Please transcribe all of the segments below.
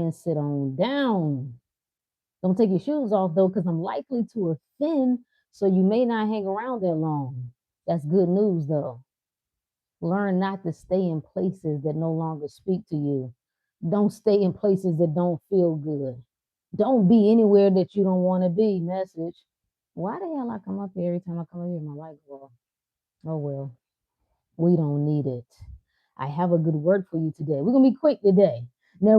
and sit on down. Don't take your shoes off though, because I'm likely to offend, so you may not hang around there long. That's good news though. Learn not to stay in places that no longer speak to you. Don't stay in places that don't feel good. Don't be anywhere that you don't want to be. Message. Why the hell I come up here every time I come up here? My light go off. Oh well, we don't need it. I have a good word for you today. We're gonna be quick today. Now,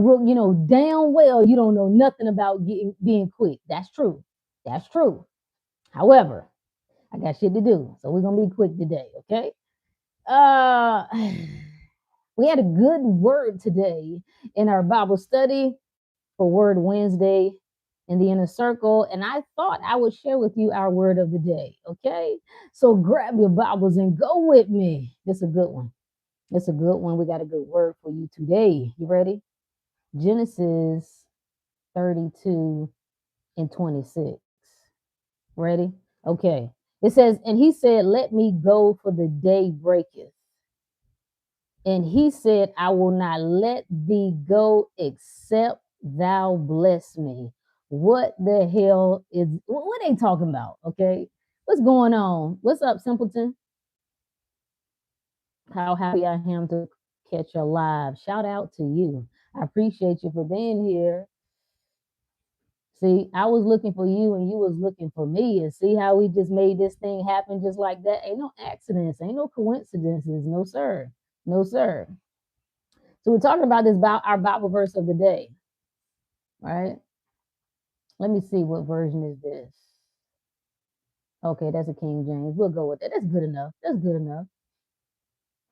damn well you don't know nothing about being quick. That's true. That's true. However, I got shit to do, so we're gonna be quick today. Okay. Uh, we had a good word today in our Bible study for Word Wednesday in the inner circle, and I thought I would share with you our word of the day. Okay, so grab your Bibles and go with me. It's a good one. It's a good one. We got a good word for you today. You ready? Genesis 32 and 26. Ready? Okay. It says, and he said, let me go, for the day breaketh. And he said, I will not let thee go except thou bless me. What the hell is, what they talking about? Okay. What's going on? What's up, simpleton? How happy I am to catch your live. Shout out to you. I appreciate you for being here. See, I was looking for you and you was looking for me. And see how we just made this thing happen just like that? Ain't no accidents, ain't no coincidences. No, sir. No, sir. So we're talking about this about our Bible verse of the day. Right? Let me see, what version is this? Okay, that's a King James. We'll go with that. That's good enough. That's good enough.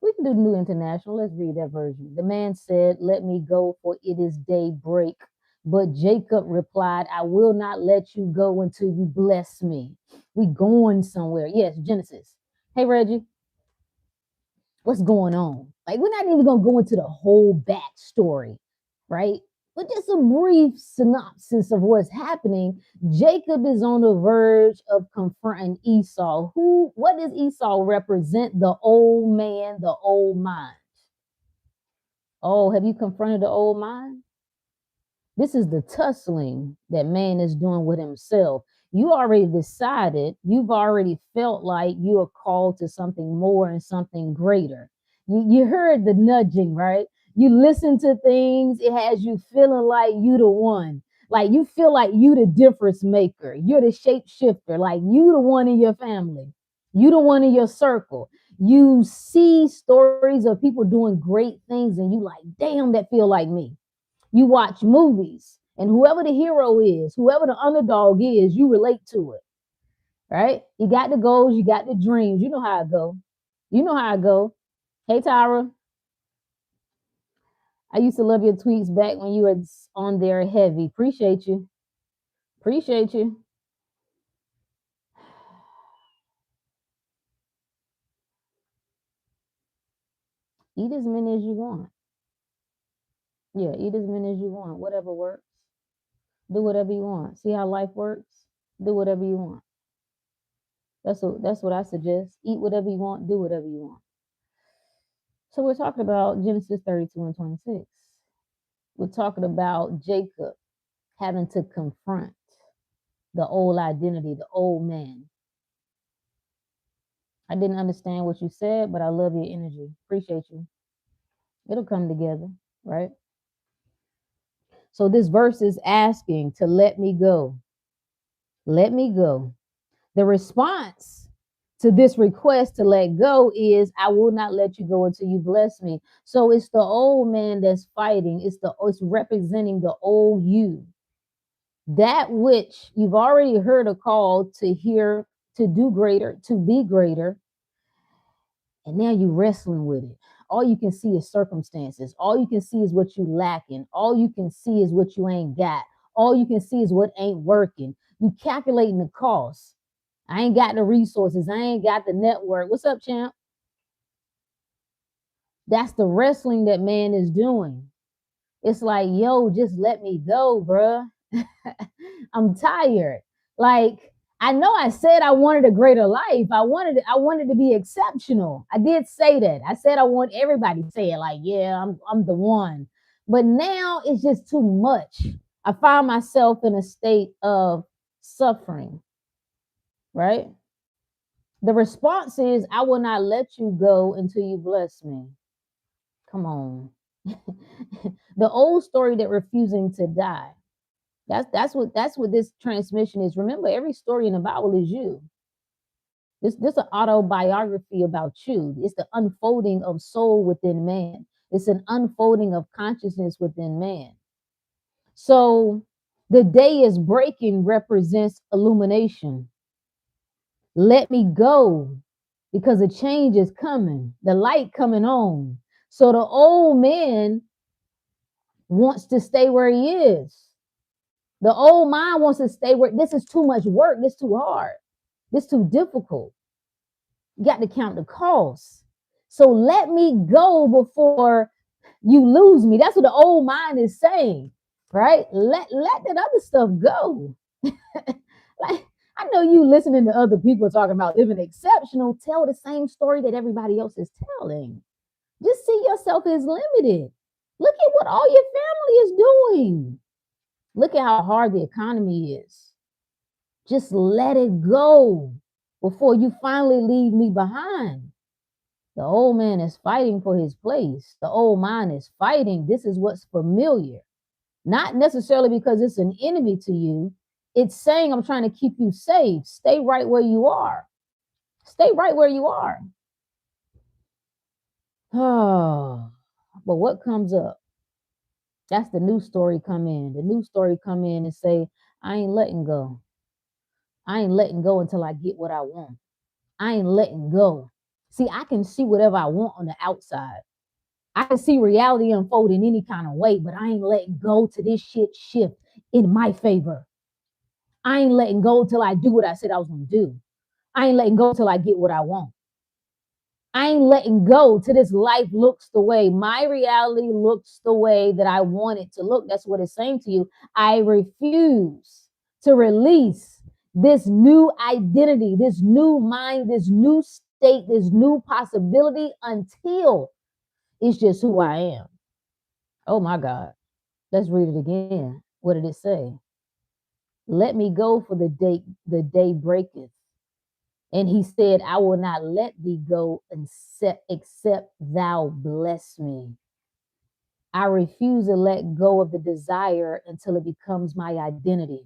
We can do the New International. Let's read that version. The man said, let me go, for it is daybreak. But Jacob replied, I will not let you go until you bless me. We going somewhere. Yes, Genesis. Hey, Reggie, what's going on? Like, we're not even going to go into the whole backstory, right? But just a brief synopsis of what's happening. Jacob is on the verge of confronting Esau. What does Esau represent? The old man, the old mind. Oh, have you confronted the old mind? This is the tussling that man is doing with himself. You already decided, you've already felt like you are called to something more and something greater. You heard the nudging, right? You listen to things, it has you feeling like you the one. Like you feel like you the difference maker. You're the shapeshifter. Like you the one in your family. You the one in your circle. You see stories of people doing great things and you like, damn, that feel like me. You watch movies and whoever the hero is, whoever the underdog is, you relate to it, right? You got the goals, you got the dreams. You know how I go. You know how I go. Hey, Tyra. I used to love your tweets back when you were on there heavy. Appreciate you. Appreciate you. Eat as many as you want. Yeah, eat as many as you want. Whatever works. Do whatever you want. See how life works? Do whatever you want. That's what I suggest. Eat whatever you want, do whatever you want. So we're talking about Genesis 32 and 26. We're talking about Jacob having to confront the old identity, the old man. I didn't understand what you said, but I love your energy. Appreciate you. It'll come together, right? So this verse is asking to let me go. Let me go. The response to this request to let go is, I will not let you go until you bless me. So it's the old man that's fighting. It's representing the old you. That which you've already heard a call to hear, to do greater, to be greater. And now you're wrestling with it. All you can see is circumstances. All you can see is what you lacking. All you can see is what you ain't got. All you can see is what ain't working. You calculating the cost. I ain't got the resources. I ain't got the network. What's up, champ? That's the wrestling that man is doing. It's like, yo, just let me go, bruh. I'm tired. Like, I know I said I wanted a greater life. I wanted to be exceptional. I did say that. I said I want everybody to say it like, yeah, I'm the one. But now it's just too much. I find myself in a state of suffering, right? The response is, I will not let you go until you bless me. Come on. The old story that refusing to die. That's what this transmission is. Remember, every story in the Bible is you. This an autobiography about you. It's the unfolding of soul within man. It's an unfolding of consciousness within man. So the day is breaking represents illumination. Let me go because the change is coming, the light coming on. So the old man wants to stay where he is. The old mind wants to stay where this is too much work. This too hard. This too difficult. You got to count the costs. So let me go before you lose me. That's what the old mind is saying, right? Let that other stuff go. Like, I know you listening to other people talking about living exceptional, tell the same story that everybody else is telling. Just see yourself as limited. Look at what all your family is doing. Look at how hard the economy is. Just let it go before you finally leave me behind. The old man is fighting for his place. The old mind is fighting. This is what's familiar. Not necessarily because it's an enemy to you. It's saying, I'm trying to keep you safe. Stay right where you are. Stay right where you are. Oh, but what comes up? That's the new story come in. The new story come in and say, I ain't letting go. I ain't letting go until I get what I want. I ain't letting go. See, I can see whatever I want on the outside. I can see reality unfold in any kind of way, but I ain't letting go till this shit shift in my favor. I ain't letting go till I do what I said I was going to do. I ain't letting go till I get what I want. I ain't letting go till this life looks the way my reality looks the way that I want it to look. That's what it's saying to you. I refuse to release this new identity, this new mind, this new state, this new possibility until it's just who I am. Oh my God. Let's read it again. What did it say? Let me go, for the day breaketh. And he said, I will not let thee go except thou bless me. I refuse to let go of the desire until it becomes my identity.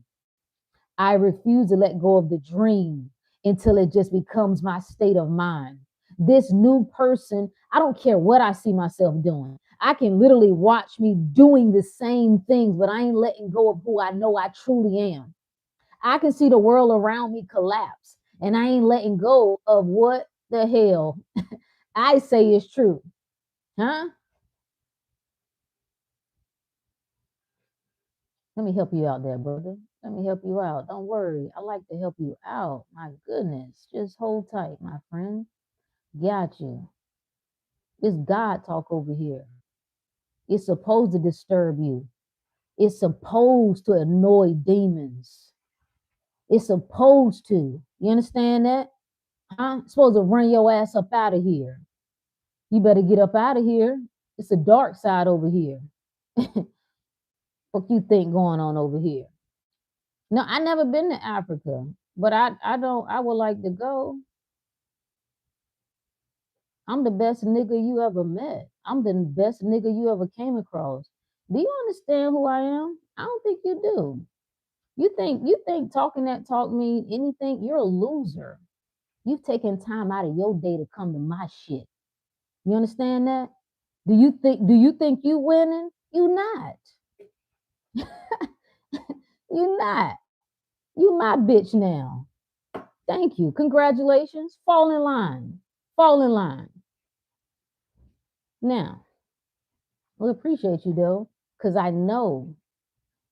I refuse to let go of the dream until it just becomes my state of mind. This new person, I don't care what I see myself doing. I can literally watch me doing the same things, but I ain't letting go of who I know I truly am. I can see the world around me collapse, and I ain't letting go of what the hell I say is true. Huh? Let me help you out there, brother. Let me help you out. Don't worry. I like to help you out. My goodness. Just hold tight, my friend. Got you. It's God talk over here. It's supposed to disturb you. It's supposed to annoy demons. It's supposed to. You understand that? Huh? It's supposed to run your ass up out of here. You better get up out of here. It's a dark side over here. What you think going on over here? No, I never been to Africa, but I would like to go. I'm the best nigga you ever met. I'm the best nigga you ever came across. Do you understand who I am? I don't think you do. You think talking that talk mean anything? You're a loser. You've taken time out of your day to come to my shit. You understand that? Do you think you winning? You not. You not. You my bitch now. Thank you. Congratulations. Fall in line. Fall in line. Now, we appreciate you though, because I know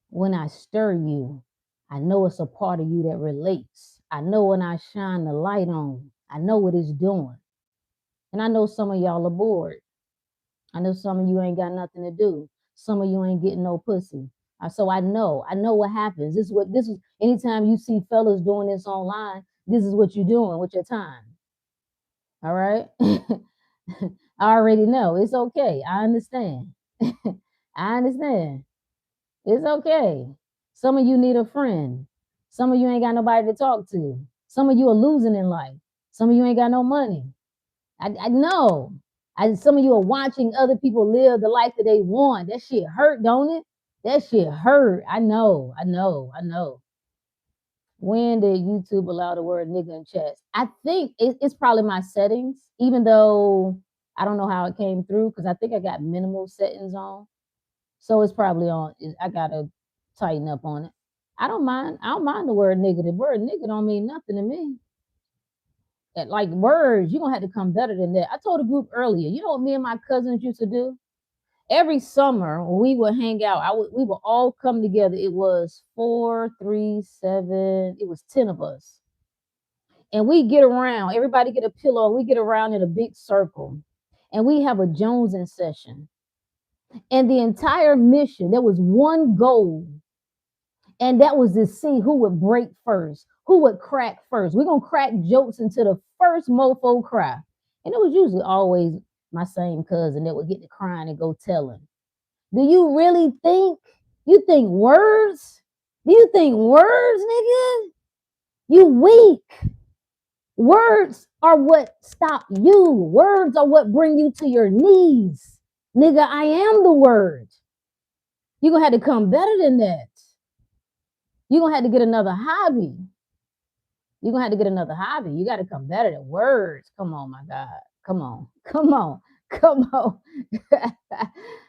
when I stir you, I know it's a part of you that relates. I know when I shine the light on, I know what it's doing. And I know some of y'all are bored. I know some of you ain't got nothing to do. Some of you ain't getting no pussy. So I know what happens. This is anytime you see fellas doing this online, this is what you're doing with your time. All right. I already know. It's okay. I understand. I understand. It's okay. Some of you need a friend. Some of you ain't got nobody to talk to. Some of you are losing in life. Some of you ain't got no money. I know. Some of you are watching other people live the life that they want. That shit hurt, don't it? That shit hurt. I know. I know. I know. When did YouTube allow the word nigga in chats? I think it's probably my settings, even though I don't know how it came through because I think I got minimal settings on. So it's probably on. I gotta tighten up on it. I don't mind. I don't mind the word nigga. The word nigga don't mean nothing to me. Like words, you're gonna have to come better than that. I told the group earlier, you know what me and my cousins used to do? Every summer when we would hang out, we would all come together. It was 4, 3, 7, it was 10 of us. And we get around, everybody get a pillow, we get around in a big circle, and we have a Jonesing session. And the entire mission, there was one goal, and that was to see who would break first, who would crack first. We're gonna crack jokes until the first mofo cry. And it was usually always my same cousin that would get to crying and go telling. Do you really think you think words? Do you think words, nigga? You weak. Words are what stop you. Words are what bring you to your knees. Nigga, I am the word. You're gonna have to come better than that. You're gonna have to get another hobby. You're gonna have to get another hobby. You gotta come better than words. Come on, my God. Come on. Come on. Come on.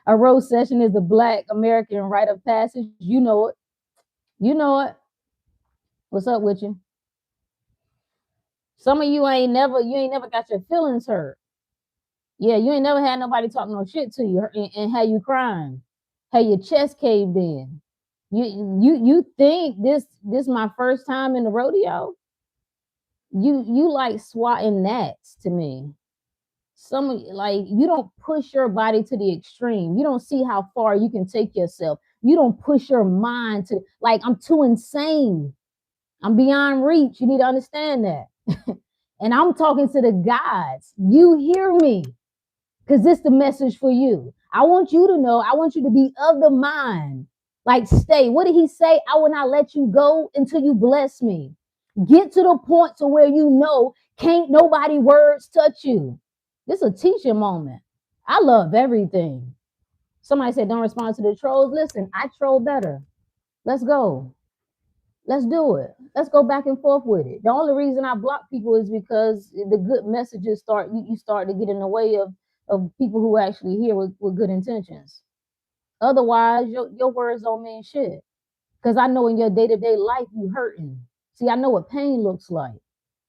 A rose session is a Black American rite of passage. You know it. You know it. What's up with you? Some of you ain't never got your feelings hurt. Yeah, you ain't never had nobody talk no shit to you and have you crying, have your chest caved in. You think this my first time in the rodeo? You like swatting gnats to me. Some like you don't push your body to the extreme. You don't see how far you can take yourself. You don't push your mind to like I'm too insane. I'm beyond reach. You need to understand that. And I'm talking to the gods. You hear me? Because this is the message for you. I want you to know, I want you to be of the mind. Like, stay. What did he say? I will not let you go until you bless me. Get to the point to where you know can't nobody words touch you. This is a teaching moment. I love everything. Somebody said, don't respond to the trolls. Listen, I troll better. Let's go. Let's do it. Let's go back and forth with it. The only reason I block people is because the good messages start you start to get in the way of people who actually hear with good intentions. Otherwise, your words don't mean shit. Because I know in your day-to-day life you hurting. See, I know what pain looks like.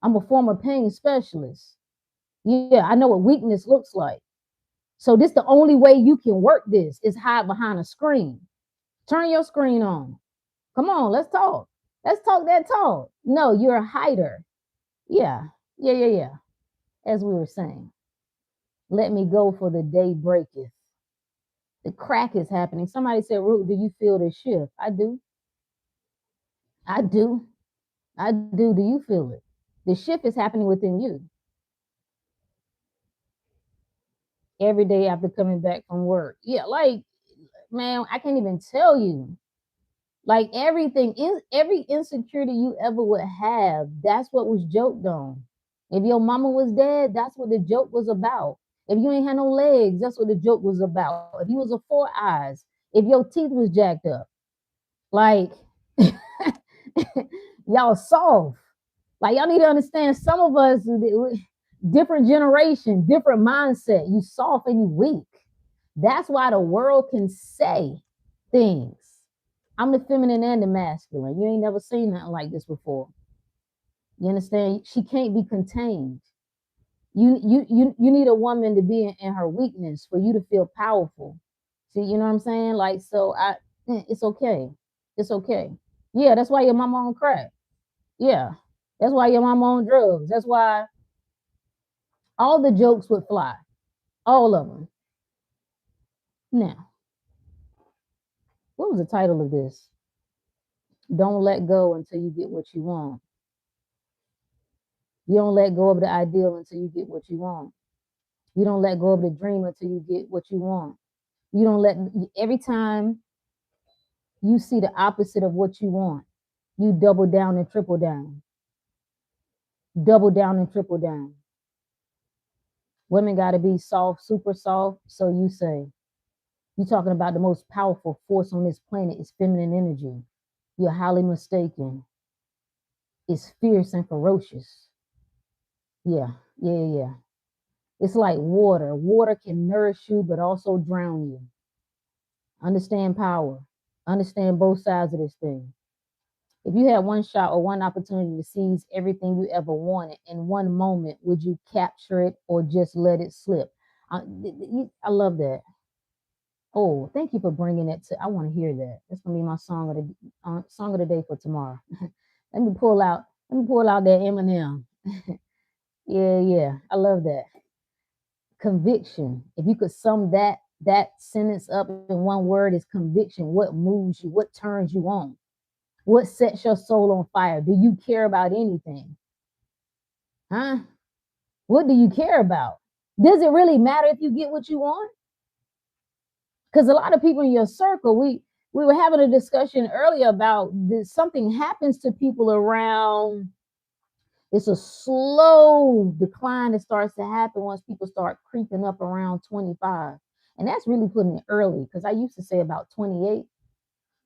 I'm a former pain specialist. Yeah, I know what weakness looks like. So this the only way you can work this is hide behind a screen. Turn your screen on. Come on, let's talk. Let's talk that talk. No, you're a hider. Yeah, yeah. As we were saying, let me go for the day breaketh. The crack is happening. Somebody said, Root, do you feel the shift? I do. I do. I do. Do you feel it? The shift is happening within you. Every day after coming back from work. Yeah, like, man, I can't even tell you. Like everything, every insecurity you ever would have, that's what was joked on. If your mama was dead, that's what the joke was about. If you ain't had no legs, that's what the joke was about. If you was a 4 eyes, if your teeth was jacked up, like y'all soft. Like y'all need to understand some of us, different generation, different mindset. You soft and you weak. That's why the world can say things. I'm the feminine and the masculine. You ain't never seen nothing like this before. You understand? She can't be contained. You need a woman to be in her weakness for you to feel powerful. See, you know what I'm saying? Like, so it's okay. It's okay. Yeah, that's why your mama on crack. Yeah, that's why your mama on drugs. That's why all the jokes would fly, all of them. Now, what was the title of this? Don't let go until you get what you want. You don't let go of the ideal until you get what you want. You don't let go of the dream until you get what you want. You don't let, every time you see the opposite of what you want, you double down and triple down. Double down and triple down. Women got to be soft, super soft. So you say, you're talking about the most powerful force on this planet is feminine energy. You're highly mistaken. It's fierce and ferocious. Yeah, yeah. It's like water. Water can nourish you, but also drown you. Understand power. Understand both sides of this thing. If you had one shot or one opportunity to seize everything you ever wanted in one moment, would you capture it or just let it slip? I love that. Oh, thank you for bringing it to. I want to hear that. That's gonna be my song of the day for tomorrow. let me pull out. Let me pull out that Eminem. Yeah. I love that. Conviction. If you could sum that sentence up in one word, is conviction. What moves you? What turns you on? What sets your soul on fire? Do you care about anything? Huh? What do you care about? Does it really matter if you get what you want? Because a lot of people in your circle, we were having a discussion earlier about this, something happens to people around. It's a slow decline that starts to happen once people start creeping up around 25. And that's really putting it early, because I used to say about 28.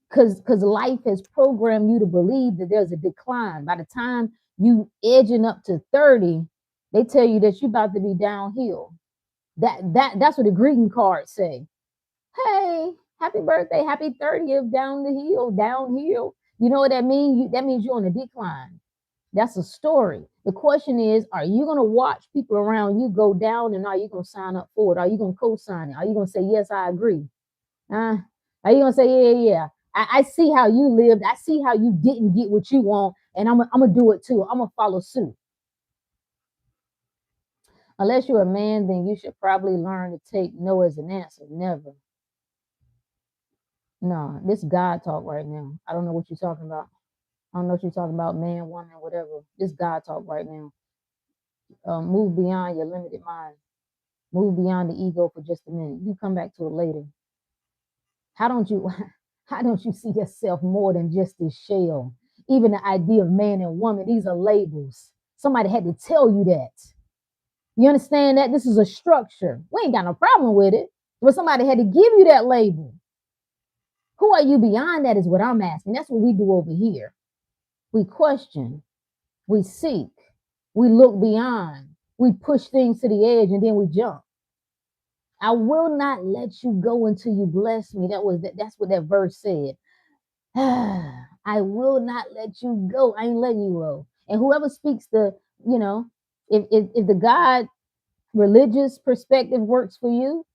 Because life has programmed you to believe that there's a decline. By the time you edging up to 30, they tell you that you're about to be downhill. That's what the greeting cards say. Hey, happy birthday, happy 30th, down the hill, downhill. You know what that means? That means you're on a decline. That's a story. The question is, are you going to watch people around you go down, and are you going to sign up for it? Are you going to co-sign it? Are you going to say, yes, I agree? Are you going to say, yeah. I see how you lived. I see how you didn't get what you want, and I'm going to do it too. I'm going to follow suit. Unless you're a man, then you should probably learn to take no as an answer. Never. No, this God talk right now. I don't know what you're talking about. I don't know what you're talking about, man, woman, whatever. This God talk right now. Move beyond your limited mind. Move beyond the ego for just a minute. You can come back to it later. How don't you see yourself more than just this shell? Even the idea of man and woman, these are labels. Somebody had to tell you that. You understand that? This is a structure. We ain't got no problem with it, but somebody had to give you that label. Who are you beyond that is what I'm asking. That's what we do over here. We question, we seek, we look beyond, we push things to the edge, and then we jump. I will not let you go until you bless me. That's what that verse said. I will not let you go. I ain't letting you go. And whoever speaks if the God religious perspective works for you,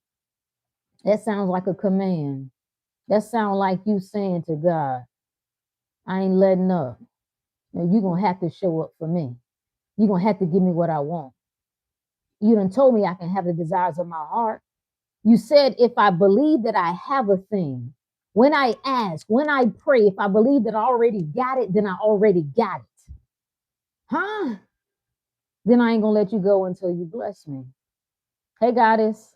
that sounds like a command. That sounds like you saying to God, I ain't letting up. Now, you're going to have to show up for me. You're going to have to give me what I want. You done told me I can have the desires of my heart. You said, if I believe that I have a thing, when I ask, when I pray, if I believe that I already got it, then I already got it. Huh? Then I ain't going to let you go until you bless me. Hey, goddess.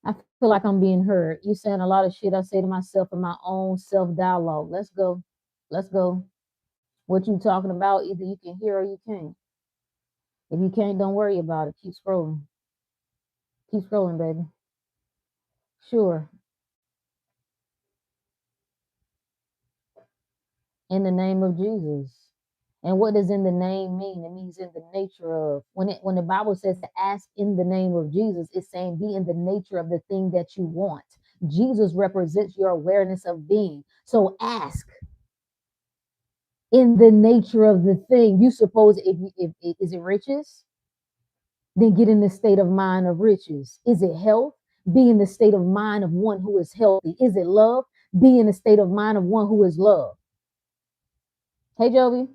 I feel like I'm being heard. You saying a lot of shit I say to myself in my own self-dialogue. Let's go. Let's go. What you talking about, either you can hear or you can't. If you can't, don't worry about it. Keep scrolling. Keep scrolling, baby. Sure. In the name of Jesus. And what does in the name mean? It means in the nature of. When the Bible says to ask in the name of Jesus, it's saying be in the nature of the thing that you want. Jesus represents your awareness of being. So ask in the nature of the thing. You suppose if is it riches? Then get in the state of mind of riches. Is it health? Be in the state of mind of one who is healthy. Is it love? Be in the state of mind of one who is love. Hey, Jovi,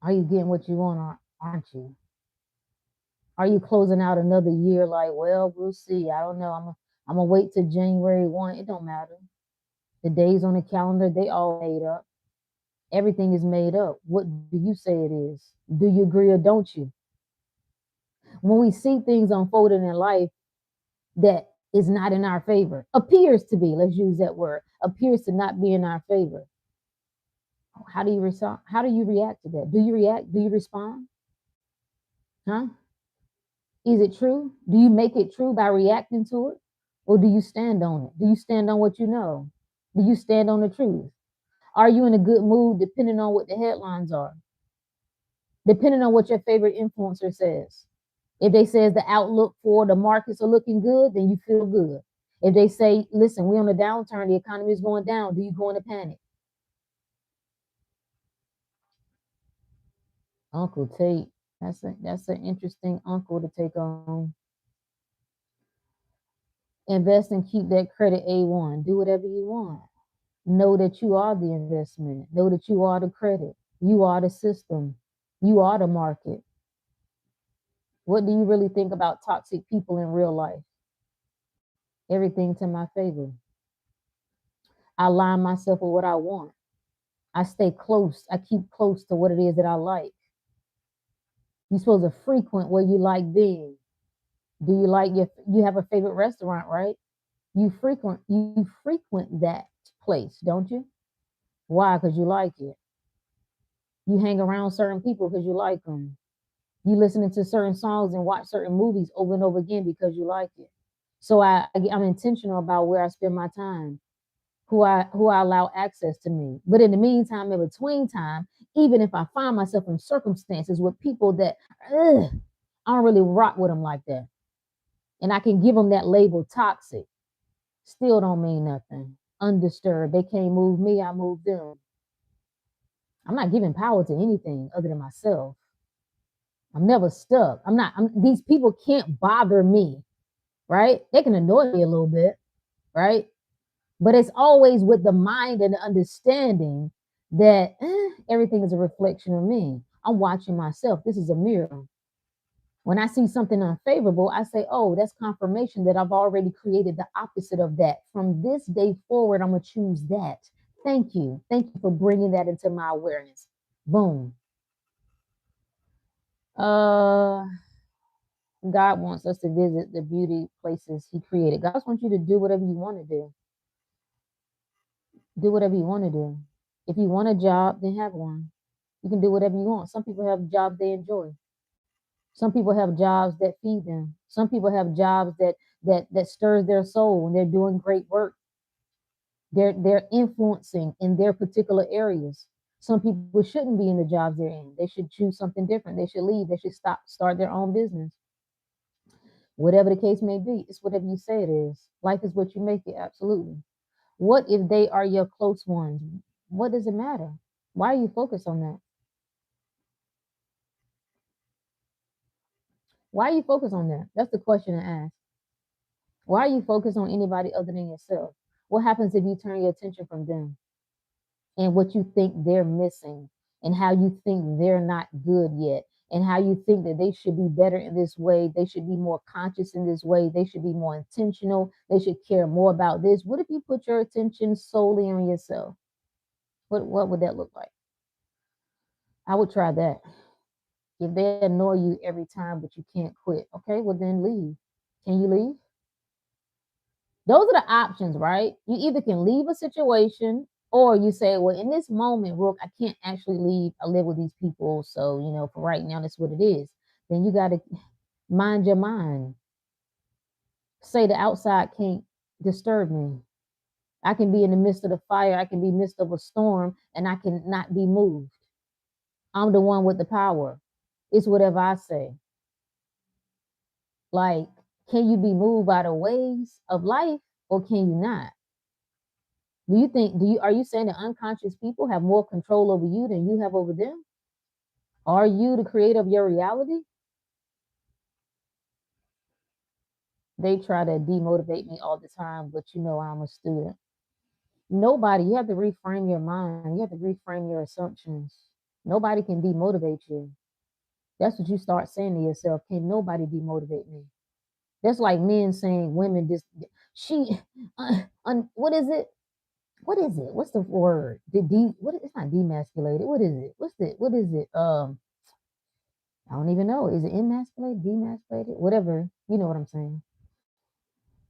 are you getting what you want, or aren't you? Are you closing out another year like, well, we'll see. I don't know. I'm gonna wait till January 1. It don't matter. The days on the calendar, they all made up. Everything is made up. What do you say it is? Do you agree or don't you? When we see things unfolding in life that is not in our favor, appears to be, let's use that word, appears to not be in our favor. How do you respond? How do you react to that? Do you react? Do you respond? Huh? Is it true? Do you make it true by reacting to it? Or do you stand on it? Do you stand on what you know? Do you stand on the truth? Are you in a good mood depending on what the headlines are? Depending on what your favorite influencer says. If they says the outlook for the markets are looking good, then you feel good. If they say, listen, we're on a downturn, the economy is going down, do you go into panic? Uncle Tate, that's an interesting uncle to take on. Invest and keep that credit A1. Do whatever you want. Know that you are the investment. Know that you are the credit. You are the system. You are the market. What do you really think about toxic people in real life? Everything to my favor. I align myself with what I want. I stay close. I keep close to what it is that I like. You're supposed to frequent where you like being. Do you like you have a favorite restaurant, right? You frequent that place, don't you? Why? Because you like it. You hang around certain people because you like them. You listening to certain songs and watch certain movies over and over again because you like it. So I'm intentional about where I spend my time, who I allow access to me. But in the meantime, in between time, even if I find myself in circumstances with people that I don't really rock with them like that, and I can give them that label toxic, still don't mean nothing. Undisturbed, they can't move me, I move them. I'm not giving power to anything other than myself. I'm never stuck. These people can't bother me, right? They can annoy me a little bit, right? But it's always with the mind and the understanding that everything is a reflection of me. I'm watching myself. This is a mirror. When I see something unfavorable, I say, oh, that's confirmation that I've already created the opposite of that. From this day forward, I'm going to choose that. Thank you. Thank you for bringing that into my awareness. Boom. Uh, God wants us to visit the beauty places He created. God wants you to do whatever you want to do. Do whatever you want to do. If you want a job, then have one. You can do whatever you want. Some people have jobs they enjoy. Some people have jobs that feed them. Some people have jobs that stirs their soul and they're doing great work. They're influencing in their particular areas. Some people shouldn't be in the jobs they're in. They should choose something different. They should leave. They should start their own business. Whatever the case may be, it's whatever you say it is. Life is what you make it, absolutely. What if they are your close ones? What does it matter? Why are you focused on that? Why are you focused on that? That's the question to ask. Why are you focused on anybody other than yourself? What happens if you turn your attention from them and what you think they're missing and how you think they're not good yet and how you think that they should be better in this way? They should be more conscious in this way. They should be more intentional. They should care more about this. What if you put your attention solely on yourself? What would that look like? I would try that. If they annoy you every time, but you can't quit, okay, well then leave. Can you leave? Those are the options, right? You either can leave a situation or you say, well, in this moment, Rook, I can't actually leave. I live with these people. So, for right now, that's what it is. Then you got to mind your mind. Say the outside can't disturb me. I can be in the midst of the fire. I can be in the midst of a storm and I can not be moved. I'm the one with the power. It's whatever I say. Like, can you be moved by the waves of life or can you not? Are you saying that unconscious people have more control over you than you have over them? Are you the creator of your reality? They try to demotivate me all the time, but I'm a student. Nobody, you have to reframe your mind. You have to reframe your assumptions. Nobody can demotivate you. That's what you start saying to yourself. Can nobody demotivate me? That's like men saying women just, what is it? What is it? What's the word? It's not demasculated. What is it? What is it? I don't even know. Is it emasculated, demasculated, whatever? You know what I'm saying.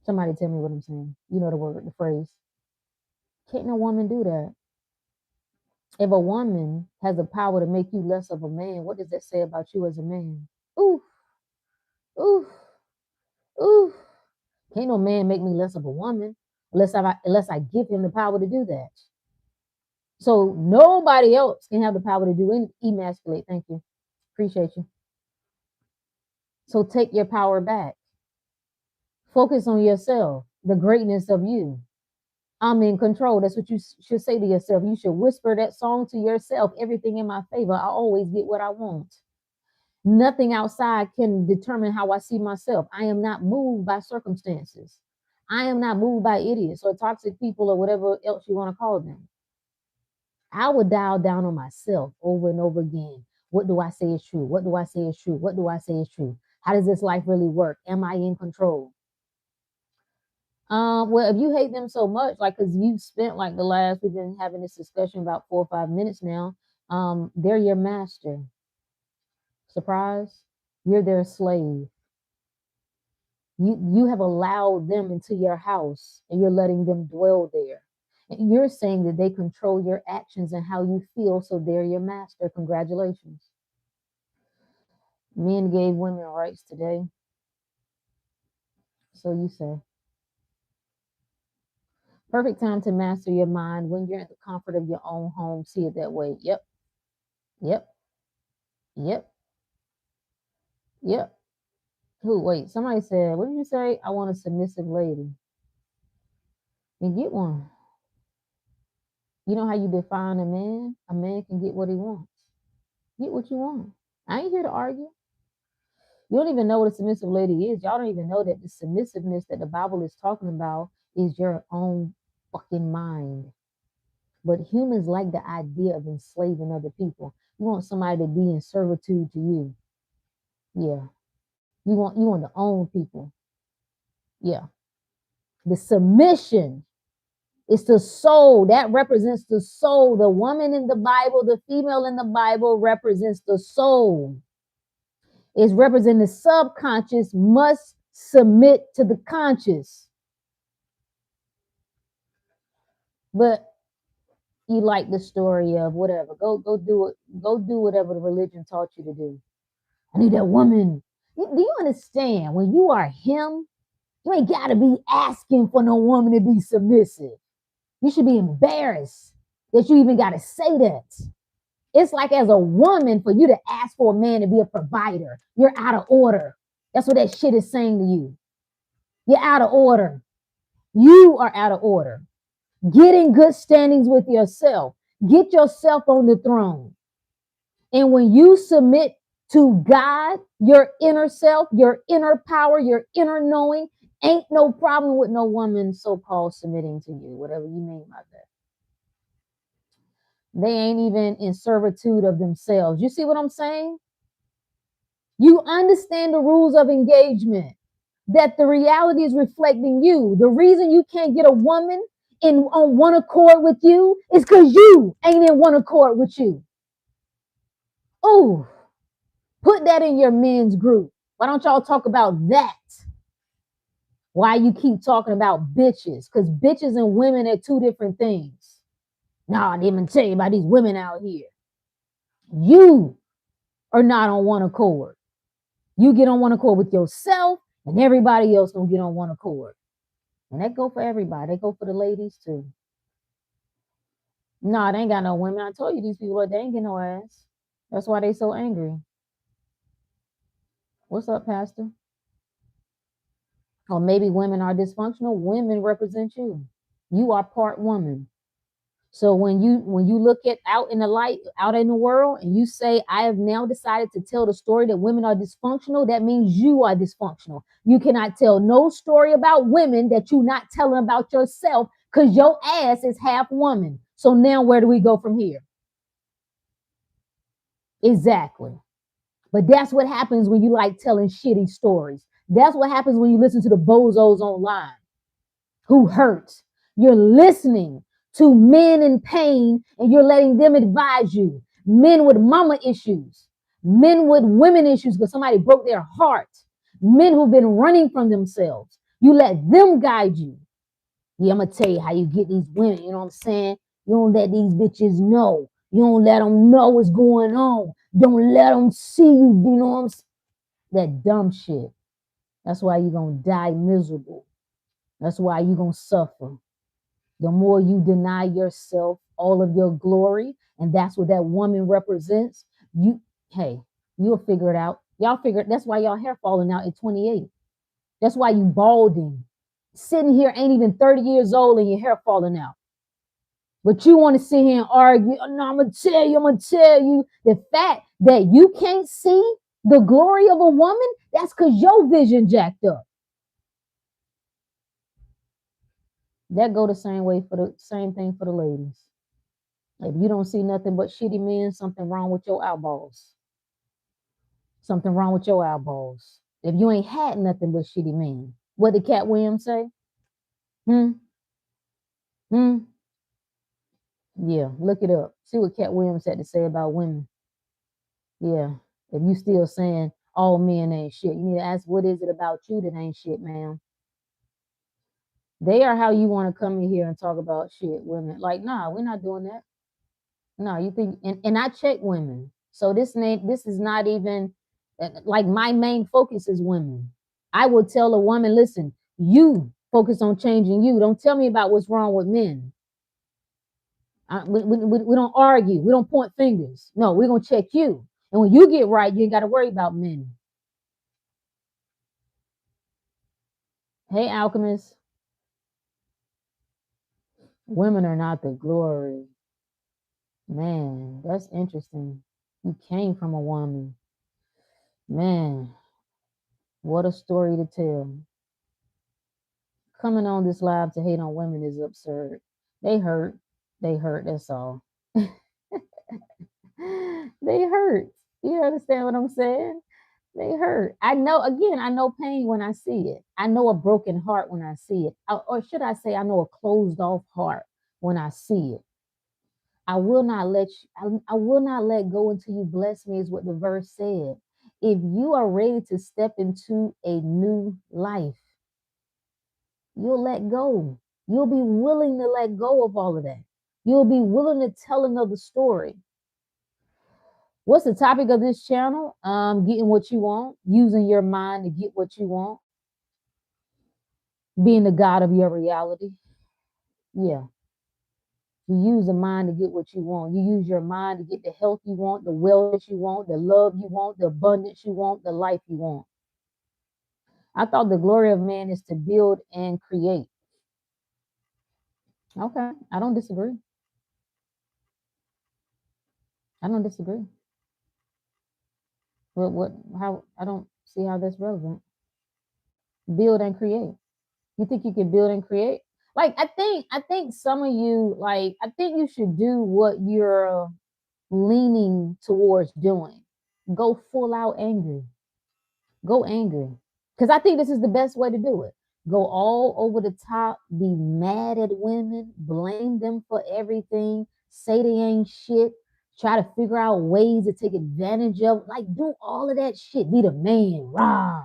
Somebody tell me what I'm saying. You know the word, the phrase. Can't no woman do that. If a woman has the power to make you less of a man, what does that say about you as a man? Ooh, ooh, ooh. Can't no man make me less of a woman unless I give him the power to do that. So nobody else can have the power to do any emasculate. Thank you. Appreciate you. So take your power back. Focus on yourself, the greatness of you. I'm in control. That's what you should say to yourself. You should whisper that song to yourself. Everything in my favor. I always get what I want. Nothing outside can determine how I see myself. I am not moved by circumstances. I am not moved by idiots or toxic people or whatever else you want to call them. I would dial down on myself over and over again. What do I say is true? What do I say is true? What do I say is true? How does this life really work? Am I in control? Well, if you hate them so much, like, cause you've spent like we've been having this discussion about 4 or 5 minutes now. They're your master. Surprise, you're their slave. You have allowed them into your house and you're letting them dwell there. And you're saying that they control your actions and how you feel, so they're your master. Congratulations. Men gave women rights today. So you say. Perfect time to master your mind when you're in the comfort of your own home. See it that way. Yep. Yep. Yep. Yep. Who? Wait, somebody said, what did you say? I want a submissive lady. Then get one. You know how you define a man? A man can get what he wants. Get what you want. I ain't here to argue. You don't even know what a submissive lady is. Y'all don't even know that the submissiveness that the Bible is talking about is your own fucking mind. But humans like the idea of enslaving other people. You want somebody to be in servitude to you. Yeah. You want to own people. Yeah. The submission is the soul. That represents the soul. The woman in the Bible, the female in the Bible represents the soul. It's representing the subconscious must submit to the conscious. But you like the story of whatever. Go do it. Go do whatever the religion taught you to do. I need that woman. Do you understand? When you are him, you ain't got to be asking for no woman to be submissive. You should be embarrassed that you even got to say that. It's like, as a woman, for you to ask for a man to be a provider, you're out of order. That's what that shit is saying to you. You're out of order. You are out of order. Get in good standings with yourself. Get yourself on the throne. And when you submit to God, your inner self, your inner power, your inner knowing, ain't no problem with no woman so-called submitting to you, whatever you mean by that. They ain't even in servitude of themselves. You see what I'm saying? You understand the rules of engagement, that the reality is reflecting you. The reason you can't get a woman on one accord with you is because you ain't in one accord with you. Oh, put that in your men's group. Why don't y'all talk about that? Why you keep talking about bitches? Because bitches and women are two different things. Nah, I didn't even tell you about these women out here. You are not on one accord. You get on one accord with yourself, and everybody else gonna get on one accord. And that go for everybody. They go for the ladies too. Nah, they ain't got no women. I told you these people, they ain't get no ass. That's why they so angry. What's up, Pastor? Or maybe women are dysfunctional. Women represent you. You are part woman. So when you look at out in the light, out in the world, and you say, I have now decided to tell the story that women are dysfunctional, that means you are dysfunctional. You cannot tell no story about women that you're not telling about yourself, because your ass is half woman. So now where do we go from here? Exactly. But that's what happens when you like telling shitty stories. That's what happens when you listen to the bozos online who hurt. You're listening to men in pain and you're letting them advise you. Men with mama issues. Men with women issues because somebody broke their heart. Men who've been running from themselves. You let them guide you. Yeah, I'm gonna tell you how you get these women. You know what I'm saying? You don't let these bitches know. You don't let them know what's going on. Don't let them see you. You know what I'm saying? That dumb shit. That's why you're gonna die miserable. That's why you're gonna suffer. The more you deny yourself all of your glory, and that's what that woman represents, you, hey, you'll figure it out. Y'all figure it. That's why y'all hair falling out at 28. That's why you balding. Sitting here ain't even 30 years old and your hair falling out. But you want to sit here and argue. Oh, no, I'm gonna tell you. The fact that you can't see the glory of a woman, that's because your vision jacked up. That go the same thing for the ladies. If you don't see nothing but shitty men, something wrong with your eyeballs. Something wrong with your eyeballs. If you ain't had nothing but shitty men, what did Cat Williams say? Hmm. Hmm. Yeah, look it up. See what Cat Williams had to say about women. Yeah. If you still saying all men ain't shit, you need to ask what is it about you that ain't shit, man. They are how you want to come in here and talk about shit, women. Like, nah, we're not doing that. No, you think, and I check women. So this is not even like my main focus is women. I will tell a woman, listen, you focus on changing you. Don't tell me about what's wrong with men. We don't argue. We don't point fingers. No, we're going to check you. And when you get right, you ain't got to worry about men. Hey, alchemists, women are not the glory. Man, that's interesting. You came from a woman. Man, what a story to tell. Coming on this live to hate on women is absurd. They hurt. They hurt. That's all. They hurt. You understand what I'm saying? They hurt. I know, again, I know pain when I see it. I know a broken heart when I see it. Or should I say, I know a closed off heart when I see it. I will not let I will not let go until you bless me, is what the verse said. If you are ready to step into a new life, you'll let go. You'll be willing to let go of all of that. You'll be willing to tell another story. What's the topic of this channel? Getting what you want, using your mind to get what you want, being the God of your reality. Yeah. You use the mind to get what you want. You use your mind to get the health you want, the wealth you want, the love you want, the abundance you want, the life you want. I thought the glory of man is to build and create. Okay, I don't disagree. I don't disagree. How, I don't see how that's relevant. Build and create. You think you can build and create? Like, I think some of you, like, I think you should do what you're leaning towards doing. Go full out angry. Go angry. Because I think this is the best way to do it. Go all over the top, be mad at women, blame them for everything, say they ain't shit, try to figure out ways to take advantage of, like, do all of that shit. Be the man, rah.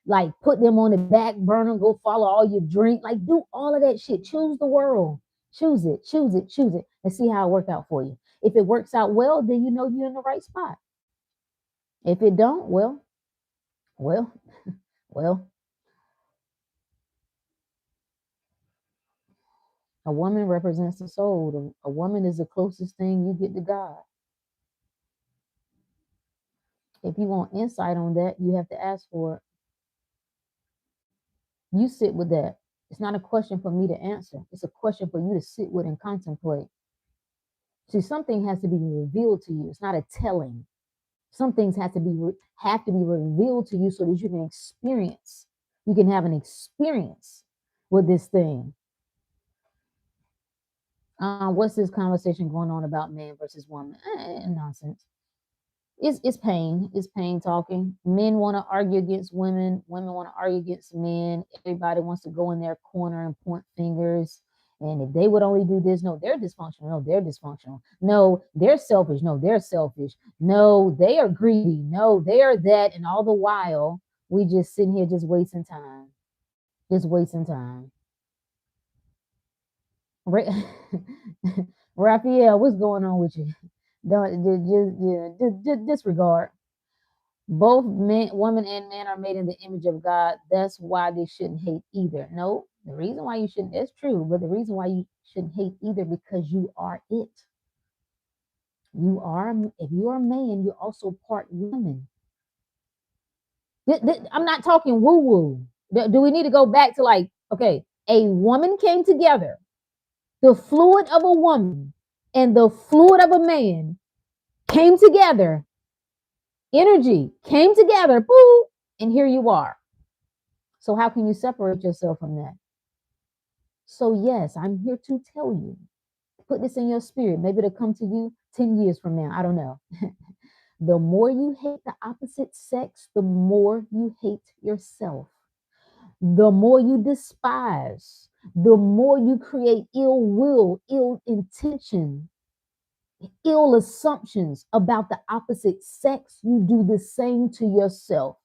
Like, put them on the back burner, go follow all your drink, like, do all of that shit. Choose the world. Choose it, choose it, choose it, and see how it works out for you. If it works out well, then you know you're in the right spot. If it don't, well, well, a woman represents the soul. A woman is the closest thing you get to God. If you want insight on that, you have to ask for it. You sit with that. It's not a question for me to answer. It's a question for you to sit with and contemplate. See, something has to be revealed to you. It's not a telling. Some things have to be revealed to you so that you can experience. You can have an experience with this thing. What's this conversation going on about man versus woman? Nonsense. It's pain. It's pain talking. Men want to argue against women. Women want to argue against men. Everybody wants to go in their corner and point fingers And if they would only do this, no, they're dysfunctional. No, they're dysfunctional. No, they're selfish. No, they're selfish. No, they are greedy. No, they are that. And all the while, we just sitting here just wasting time. Just wasting time. Raphael, what's going on with you? Just disregard. Both men, woman and man are made in the image of God. That's why they shouldn't hate either. No, the reason why you shouldn't, it's true, but the reason why you shouldn't hate either because you are it. You are, if you are a man, you're also part woman. I'm not talking woo woo. Do we need to go back to like, okay, a woman came together, the fluid of a woman and the fluid of a man came together, energy came together, boo, and here you are. So how can you separate yourself from that? So yes, I'm here to tell you, put this in your spirit. Maybe it'll come to you 10 years from now. I don't know. The more you hate the opposite sex, the more you hate yourself. The more you despise, the more you create ill will, ill intention, ill assumptions about the opposite sex, you do the same to yourself.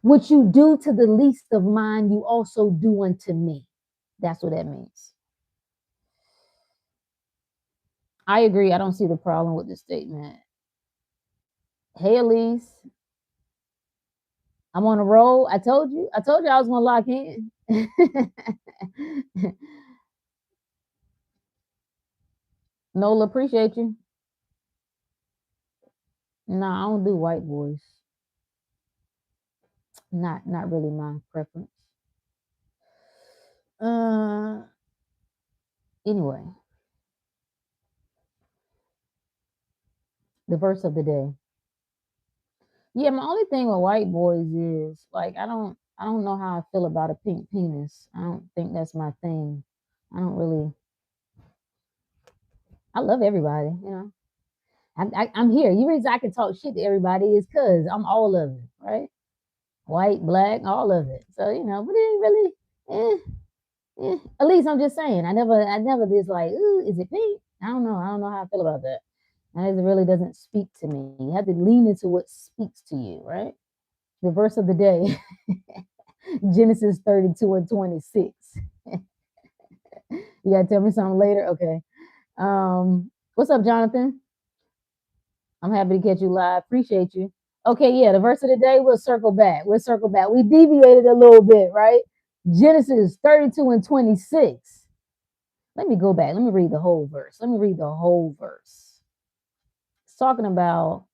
What you do to the least of mine, you also do unto me. That's what that means. I agree. I don't see the problem with this statement. Hey, Elise. I'm on a roll. I told you I was going to lock in. Nola, appreciate you. No, I don't do white boys. Not really my preference. Anyway, the verse of the day. Yeah, my only thing with white boys is like I don't know how I feel about a pink penis. I don't think that's my thing. I don't really. I love everybody, you know. I'm here. The reason I can talk shit to everybody is because I'm all of it, right? White, black, all of it. So you know, but it really, at least I'm just saying. I never just like, ooh, is it pink? I don't know. I don't know how I feel about that. And it really doesn't speak to me. You have to lean into what speaks to you, right? The verse of the day, Genesis 32 and 26. You gotta tell me something later, okay? What's up, Jonathan? I'm happy to catch you live. Appreciate you. Okay, yeah, the verse of the day, we'll circle back. We deviated a little bit, right? Genesis 32 and 26. Let me go back. Let me read the whole verse. It's talking about,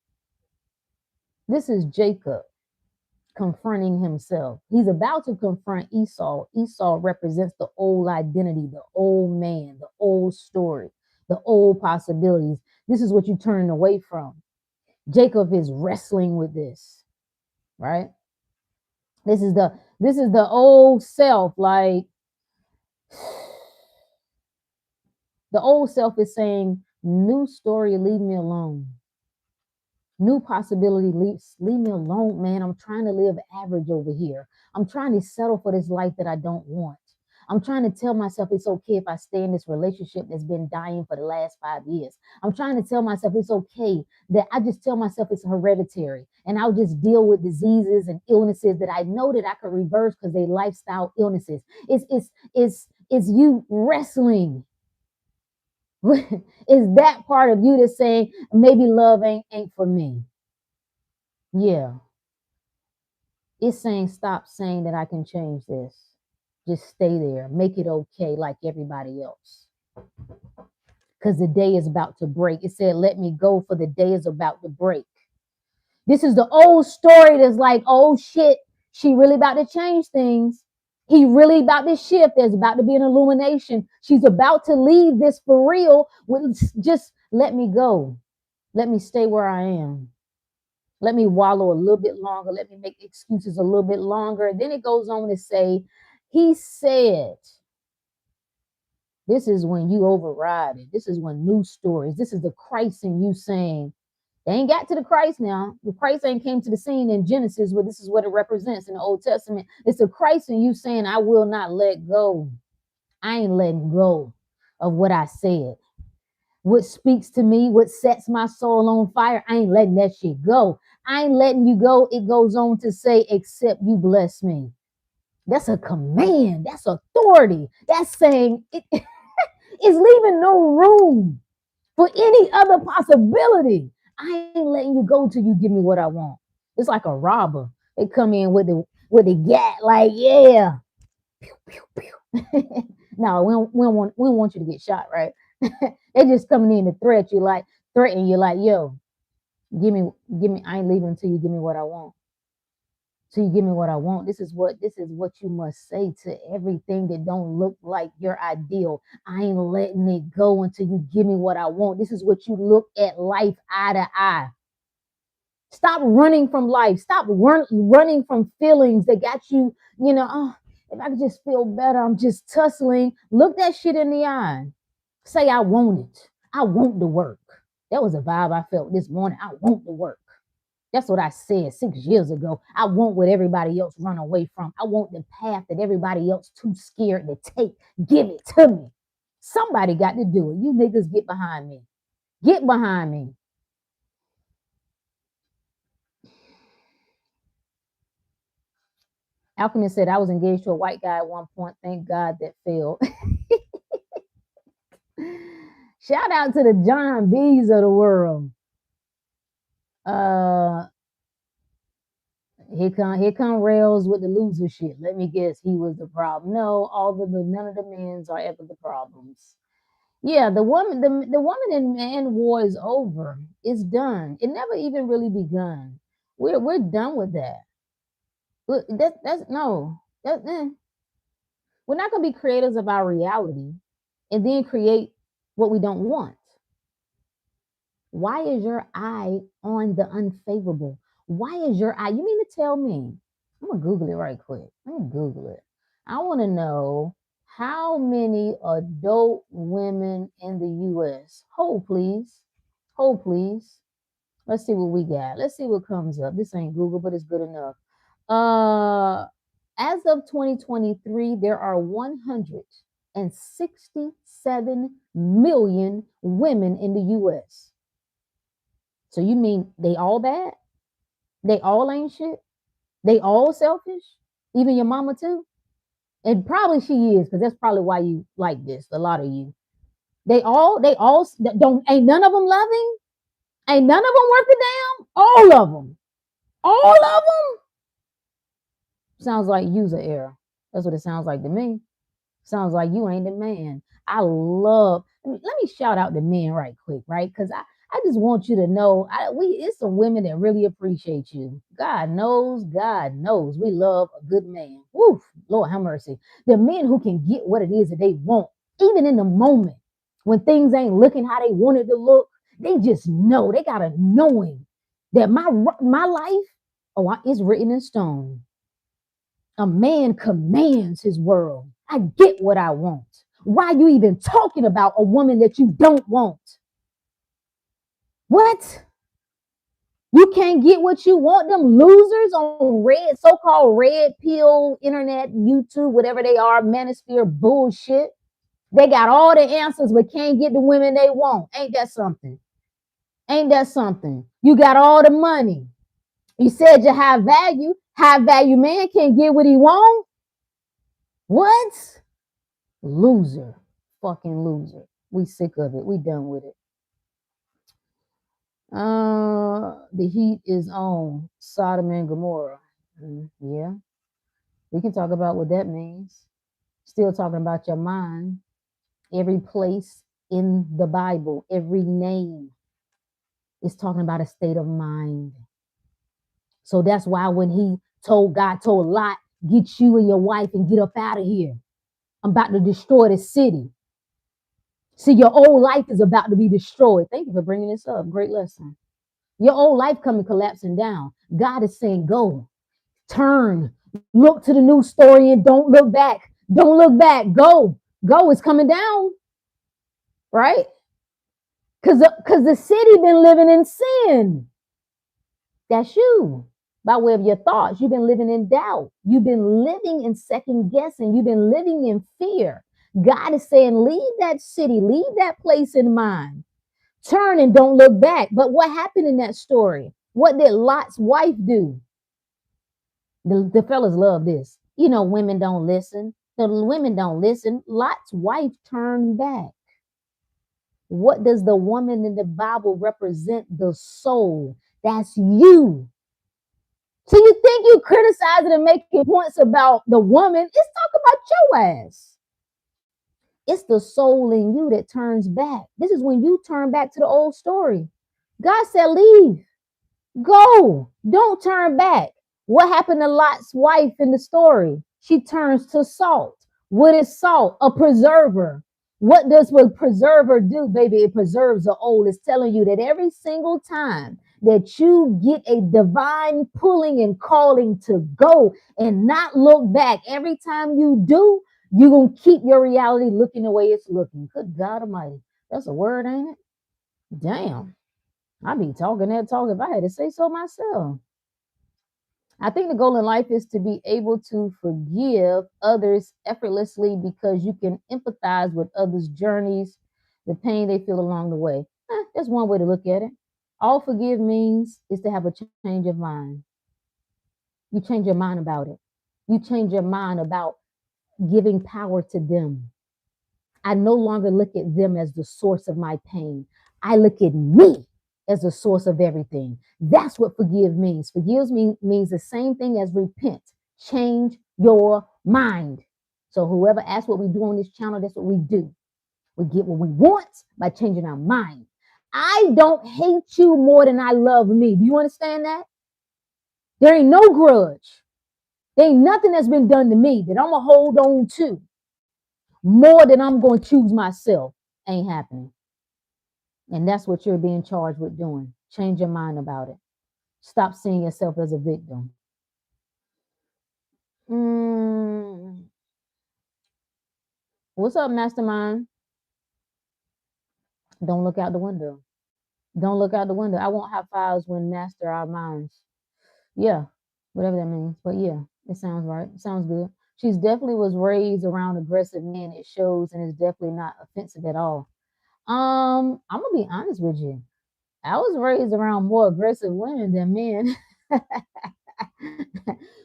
this is Jacob confronting himself. He's about to confront Esau. Esau represents the old identity, the old man, the old story, the old possibilities. This is what you turn away from. Jacob is wrestling with this, right? This is the old self. Like the old self is saying, new story, leave me alone. New possibility, leave me alone, man. I'm trying to live average over here. I'm trying to settle for this life that I don't want. I'm trying to tell myself it's okay if I stay in this relationship that's been dying for the last 5 years. I'm trying to tell myself it's okay that I just tell myself it's hereditary and I'll just deal with diseases and illnesses that I know that I could reverse because they lifestyle illnesses. It's you wrestling. Is that part of you that's saying maybe love ain't for me? Yeah. It's saying stop saying that I can change this. Just stay there. Make it okay like everybody else. Because the day is about to break. It said, let me go for the day is about to break. This is the old story that's like, oh shit, she really about to change things. He really about to shift. There's about to be an illumination. She's about to leave this for real. Just let me go. Let me stay where I am. Let me wallow a little bit longer. Let me make excuses a little bit longer. Then it goes on to say, he said, this is when you override it. This is when new stories. This is the Christ in you saying, they ain't got to the Christ now. The Christ ain't came to the scene in Genesis, where this is what it represents in the Old Testament. It's the Christ in you saying, I will not let go. I ain't letting go of what I said. What speaks to me, what sets my soul on fire, I ain't letting that shit go. I ain't letting you go. It goes on to say, except you bless me. That's a command. That's authority. That's saying it's leaving no room for any other possibility. I ain't letting you go till you give me what I want. It's like a robber. They come in with the gat, like, yeah. Pew, pew, pew. No, we don't want you to get shot, right? They just coming in to threaten you, like, yo, give me, I ain't leaving until you give me what I want. So you give me what I want. This is what you must say to everything that don't look like your ideal. I ain't letting it go until you give me what I want. This is what you look at life eye to eye. Stop running from life. Stop running from feelings that got you, oh, if I could just feel better, I'm just tussling. Look that shit in the eye. Say, I want it. I want the work. That was a vibe I felt this morning. I want the work. That's what I said 6 years ago. I want what everybody else run away from. I want the path that everybody else too scared to take. Give it to me. Somebody got to do it. You niggas get behind me. Get behind me. Alchemist said, I was engaged to a white guy at one point. Thank God that failed. Shout out to the John B's of the world. Here come Rails with the loser shit. Let me guess, he was the problem. No, none of the men's are ever the problems. Yeah, the woman and man war is over. It's done. It never even really begun. We're done with that. That's no. We're not gonna be creators of our reality and then create what we don't want. Why is your eye on the unfavorable? Why is your eye? You mean to tell me? I'm gonna Google it right quick. Let me Google it. I want to know how many adult women in the U.S. Hold please. Hold please. Let's see what we got. Let's see what comes up. This ain't Google, but it's good enough. As of 2023, there are 167 million women in the U.S. So you mean they all bad? They all ain't shit? They all selfish? Even your mama too? And probably she is, because that's probably why you like this, a lot of you. They all don't, ain't none of them loving? Ain't none of them worth a damn? All of them. All of them? Sounds like user error. That's what it sounds like to me. Sounds like you ain't the man. Let me shout out the men right quick, right? Because I just want you to know, it's some women that really appreciate you. God knows, we love a good man. Woof, Lord have mercy. The men who can get what it is that they want, even in the moment when things ain't looking how they want it to look, they just know. They got a knowing that my life, it's written in stone. A man commands his world. I get what I want. Why are you even talking about a woman that you don't want? What? You can't get what you want? Them losers on so-called red pill, internet, YouTube, whatever they are, manosphere bullshit. They got all the answers, but can't get the women they want. Ain't that something? Ain't that something? You got all the money. You said you're high value. High value man can't get what he want. What? Loser. Fucking loser. We sick of it. We done with it. The heat is on Sodom and Gomorrah. Yeah. We can talk about what that means. Still talking about your mind. Every place in the Bible, every name is talking about a state of mind. So that's why when God told Lot, get you and your wife and get up out of here. I'm about to destroy the city. See, your old life is about to be destroyed. Thank you for bringing this up. Great lesson. Your old life coming collapsing down. God is saying, go, turn, look to the new story and don't look back. Don't look back. Go. It's coming down. Right? Because the city been living in sin. That's you. By way of your thoughts, you've been living in doubt. You've been living in second guessing. You've been living in fear. God is saying, leave that city, leave that place in mind. Turn and don't look back. But what happened in that story? What did Lot's wife do? The fellas love this. You know, women don't listen. The women don't listen. Lot's wife turned back. What does the woman in the Bible represent? The soul. That's you. So you think you criticizing and making points about the woman? Let's talk about your ass. It's the soul in you that turns back. This is when you turn back to the old story. God said, leave, go, don't turn back. What happened to Lot's wife in the story? She turns to salt. What is salt? A preserver. What does a preserver do, baby? It preserves the old. It's telling you that every single time that you get a divine pulling and calling to go and not look back, every time you do, you're going to keep your reality looking the way it's looking. Good God Almighty. That's a word, ain't it? Damn. I'd be talking that talk if I had to say so myself. I think the goal in life is to be able to forgive others effortlessly because you can empathize with others' journeys, the pain they feel along the way. That's one way to look at it. All forgive means is to have a change of mind. You change your mind about it. You change your mind about giving power to them. I no longer look at them as the source of my pain. I look at me as the source of everything. That's what forgive means. Forgive means the same thing as repent. Change your mind. So whoever asks what we do on this channel, that's what we do. We get what we want by changing our mind. I don't hate you more than I love me. Do you understand that? There ain't no grudge. There ain't nothing that's been done to me that I'm going to hold on to more than I'm going to choose myself. Ain't happening. And that's what you're being charged with doing. Change your mind about it. Stop seeing yourself as a victim. What's up, mastermind? Don't look out the window. Don't look out the window. I won't have files when master our minds. Yeah, whatever that means. But yeah, it sounds right. It sounds good. She's definitely was raised around aggressive men. It shows, and it's definitely not offensive at all. I'm gonna be honest with you. I was raised around more aggressive women than men.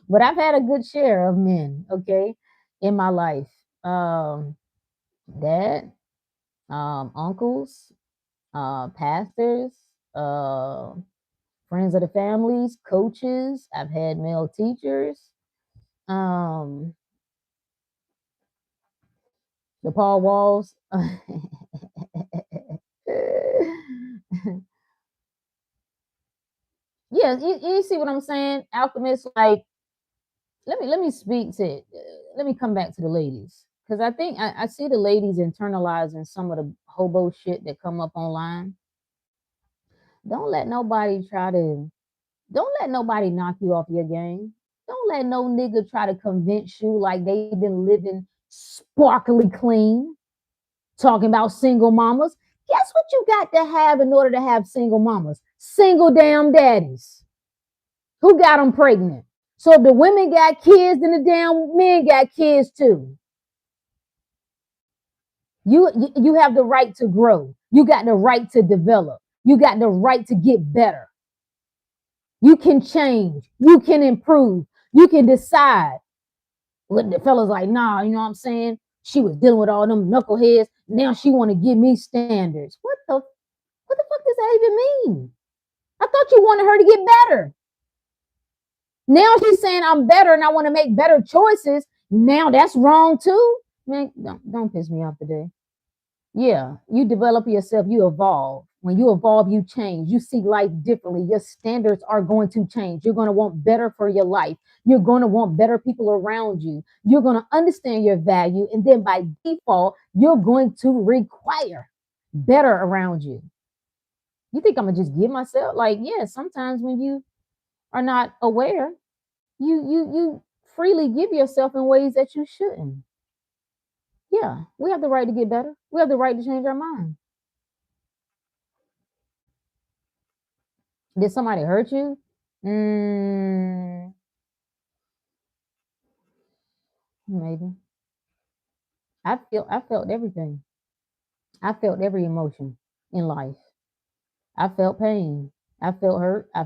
But I've had a good share of men, okay, in my life. Dad, uncles, pastors, friends of the families, coaches. I've had male teachers. The Paul Walls. Yeah, you see what I'm saying? Alchemists, like, let me speak to it. Let me come back to the ladies. Because I think I see the ladies internalizing some of the hobo shit that come up online. Don't let nobody don't let nobody knock you off your game. Don't let no nigga try to convince you like they've been living sparkly clean, talking about single mamas. Guess what you got to have in order to have single mamas? Single damn daddies. Who got them pregnant? So if the women got kids, then the damn men got kids too. You have the right to grow. You got the right to develop. You got the right to get better. You can change. You can improve. You can decide. What the fella's like, nah, you know what I'm saying? She was dealing with all them knuckleheads. Now she want to give me standards. What the fuck does that even mean? I thought you wanted her to get better. Now she's saying I'm better and I want to make better choices. Now that's wrong too. Man, don't piss me off today. Yeah, you develop yourself, you evolve. When you evolve, you change. You see life differently. Your standards are going to change. You're going to want better for your life. You're going to want better people around you. You're going to understand your value. And then by default, you're going to require better around you. You think I'm going to just give myself? Like, yeah, sometimes when you are not aware, you freely give yourself in ways that you shouldn't. Yeah, we have the right to get better. We have the right to change our mind. Did somebody hurt you? Maybe. I felt everything. I felt every emotion in life. I felt pain. I felt hurt. I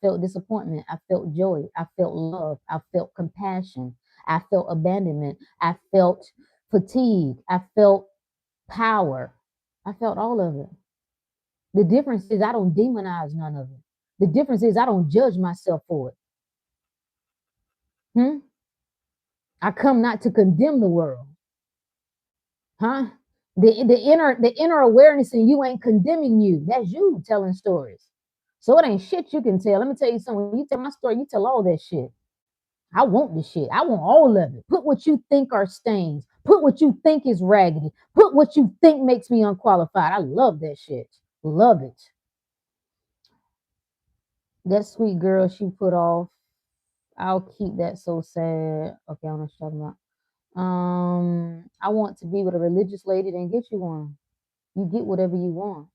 felt disappointment. I felt joy. I felt love. I felt compassion. I felt abandonment. I felt fatigue. I felt power. I felt all of it. The difference is I don't demonize none of it. The difference is I don't judge myself for it. Hmm? I come not to condemn the world. Huh? The inner awareness in you ain't condemning you. That's you telling stories. So it ain't shit you can tell. Let me tell you something. When you tell my story, you tell all that shit. I want the shit. I want all of it. Put what you think are stains. Put what you think is raggedy. Put what you think makes me unqualified. I love that shit. Love it. That sweet girl she put off. I'll keep that so sad. Okay, I know what you're talking about. I want to be with a religious lady, then get you one. You get whatever you want.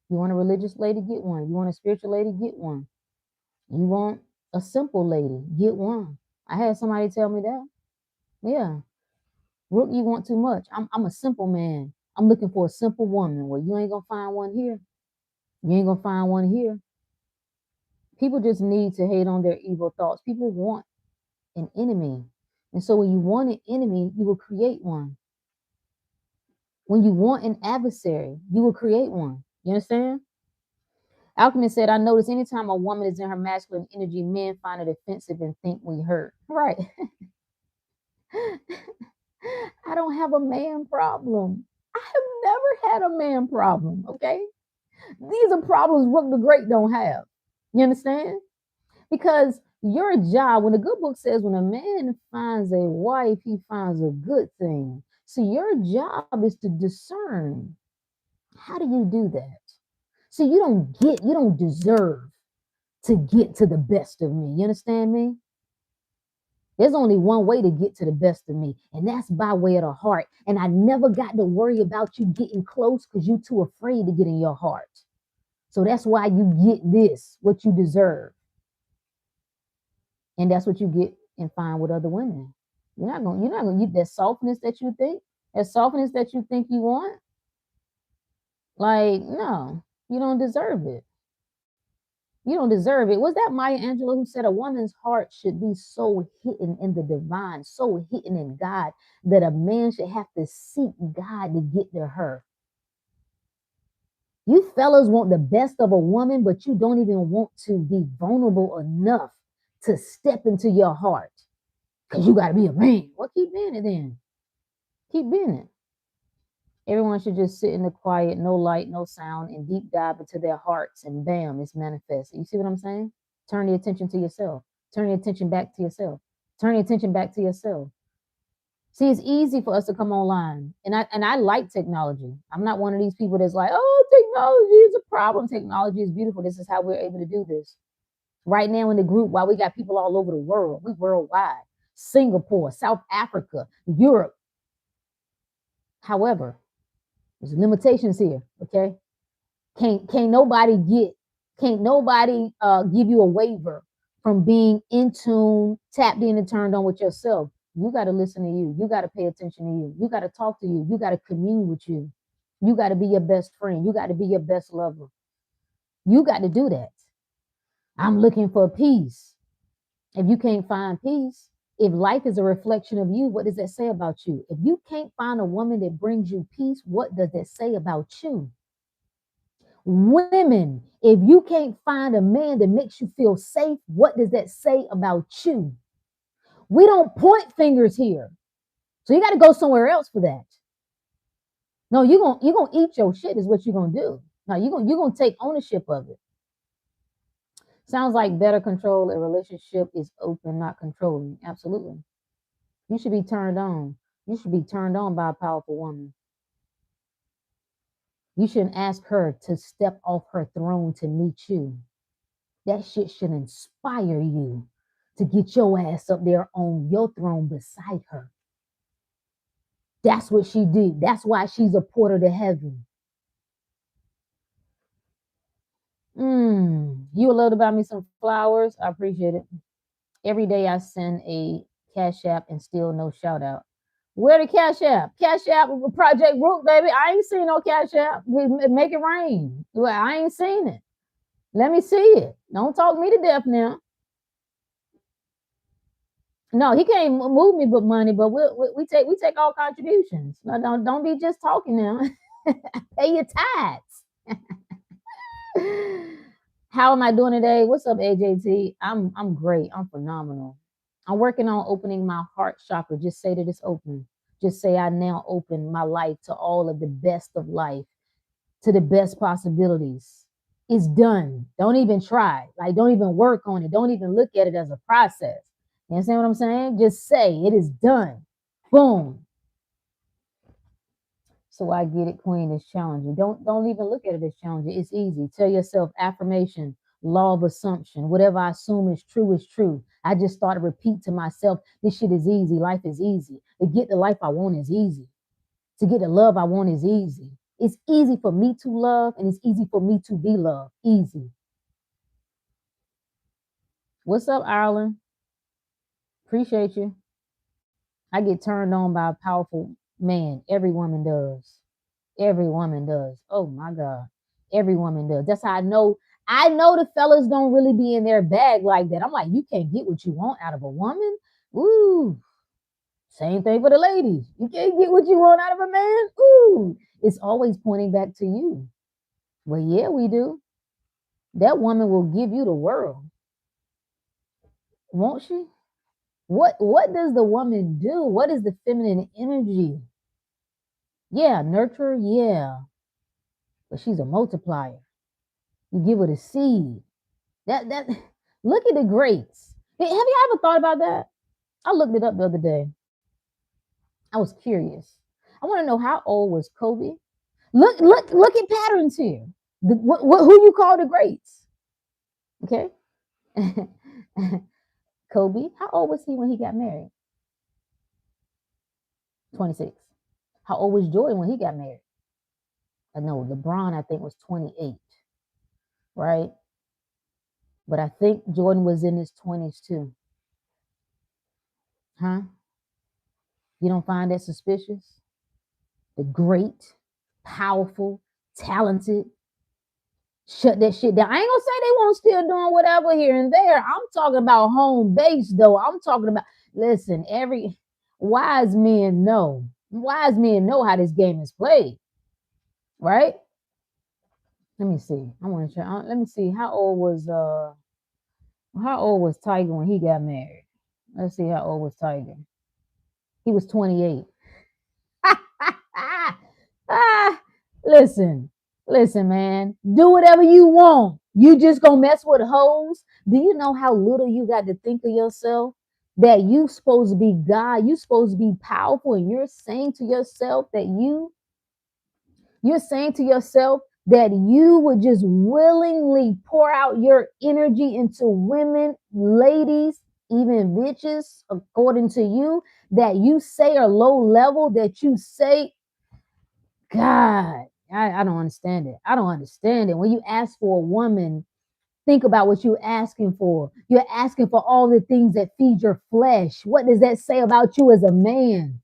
You want a religious lady, get one. You want a spiritual lady, get one. You want a simple lady, get one. I had somebody tell me that. Yeah. Rook, you want too much. I'm a simple man. I'm looking for a simple woman. Well, you ain't gonna find one here. You ain't gonna find one here. People just need to hate on their evil thoughts. People want an enemy. And so when you want an enemy, you will create one. When you want an adversary, you will create one. You understand? Alchemist said, I notice anytime a woman is in her masculine energy, men find it offensive and think we hurt. Right. I don't have a man problem. I have never had a man problem. Okay. These are problems Rook the Great don't have. You understand? Because your job, when the good book says, when a man finds a wife, he finds a good thing. So your job is to discern. How do you do that? So you don't deserve to get to the best of me. You understand me? There's only one way to get to the best of me, and that's by way of the heart. And I never got to worry about you getting close because you're too afraid to get in your heart. So that's why you get this, what you deserve. And that's what you get and find with other women. You're not gonna get that softness that you think you want. Like, no, you don't deserve it. You don't deserve it. Was that Maya Angelou who said a woman's heart should be so hidden in the divine, so hidden in God, that a man should have to seek God to get to her? You fellas want the best of a woman, but you don't even want to be vulnerable enough to step into your heart because you got to be a man. Well, keep being it then. Keep being it. Everyone should just sit in the quiet, no light, no sound, and deep dive into their hearts, and bam, it's manifested. You see what I'm saying? Turn the attention to yourself. Turn the attention back to yourself. Turn the attention back to yourself. See, it's easy for us to come online, and I like technology. I'm not one of these people that's like, oh, technology is a problem. Technology is beautiful. This is how we're able to do this. Right now in the group, while we got people all over the world, we worldwide, Singapore, South Africa, Europe. However, there's limitations here. Okay, can't nobody give you a waiver from being in tune, tapped in, and turned on with yourself. You got to listen to you. You got to pay attention to you. You got to talk to you. You got to commune with you. You got to be your best friend. You got to be your best lover. You got to do that. I'm looking for peace. If you can't find peace, if life is a reflection of you, what does that say about you? If you can't find a woman that brings you peace, what does that say about you? Women, if you can't find a man that makes you feel safe, what does that say about you? We don't point fingers here. So you got to go somewhere else for that. No, you're gonna eat your shit is what you're gonna do. No, you're gonna take ownership of it. Sounds like better control. A relationship is open, not controlling. Absolutely. You should be turned on. You should be turned on by a powerful woman. You shouldn't ask her to step off her throne to meet you. That shit should inspire you to get your ass up there on your throne beside her. That's what she did. That's why she's a porter to heaven. You would love to buy me some flowers. I appreciate it. Every day I send a cash app and still no shout out. Where the Cash App? Cash App Project Root, baby. I ain't seen no Cash App. Make it rain. Well, I ain't seen it. Let me see it. Don't talk me to death now. No, he can't move me but money, but we take all contributions. No, don't be just talking now. Pay your tithes. How am I doing today? What's up, AJT? I'm great. I'm phenomenal. I'm working on opening my heart chakra. Just say that it's open. Just say I now open my life to all of the best of life, to the best possibilities. It's done. Don't even try. Like, don't even work on it. Don't even look at it as a process. You understand what I'm saying? Just say it is done. Boom. So I get it, Queen. It's challenging. Don't even look at it as challenging. It's easy. Tell yourself affirmation, law of assumption. Whatever I assume is true is true. I just started to repeat to myself, this shit is easy. Life is easy. To get the life I want is easy. To get the love I want is easy. It's easy for me to love, and it's easy for me to be loved. Easy. What's up, Ireland? Appreciate you. I get turned on by a powerful man. Every woman does. Every woman does. Oh my God. Every woman does. That's how I know. I know the fellas don't really be in their bag like that. I'm like, you can't get what you want out of a woman. Ooh. Same thing for the ladies. You can't get what you want out of a man. Ooh. It's always pointing back to you. Well, yeah, we do. That woman will give you the world. Won't she? What does the woman do? What is the feminine energy? Yeah, nurture, yeah. But she's a multiplier. You give her the seed. That look at the greats. Have you ever thought about that? I looked it up the other day. I was curious. I want to know how old was Kobe. Look at patterns here. Who you call the greats? Okay. Kobe, how old was he when he got married? 26. How old was Jordan when he got married? I know LeBron, I think, was 28, right? But I think Jordan was in his 20s too. Huh? You don't find that suspicious? The great, powerful, talented, shut that shit down. I ain't gonna say they won't still doing whatever here and there. I'm talking about home base though. I'm talking about, listen, every wise men know. Wise men know how this game is played, right? Let me see. I want to try. Let me see. How old was Tiger when he got married? Let's see how old was Tiger. He was 28. ah, listen, man. Do whatever you want. You just gonna mess with hoes. Do you know how little you got to think of yourself? That you supposed to be God, you supposed to be powerful, and you're saying to yourself that you're saying to yourself that you would just willingly pour out your energy into women, ladies, even bitches, according to you, that you say are low level, that you say, God, I don't understand it. I don't understand it. When you ask for a woman, think about what you're asking for. You're asking for all the things that feed your flesh. What does that say about you as a man?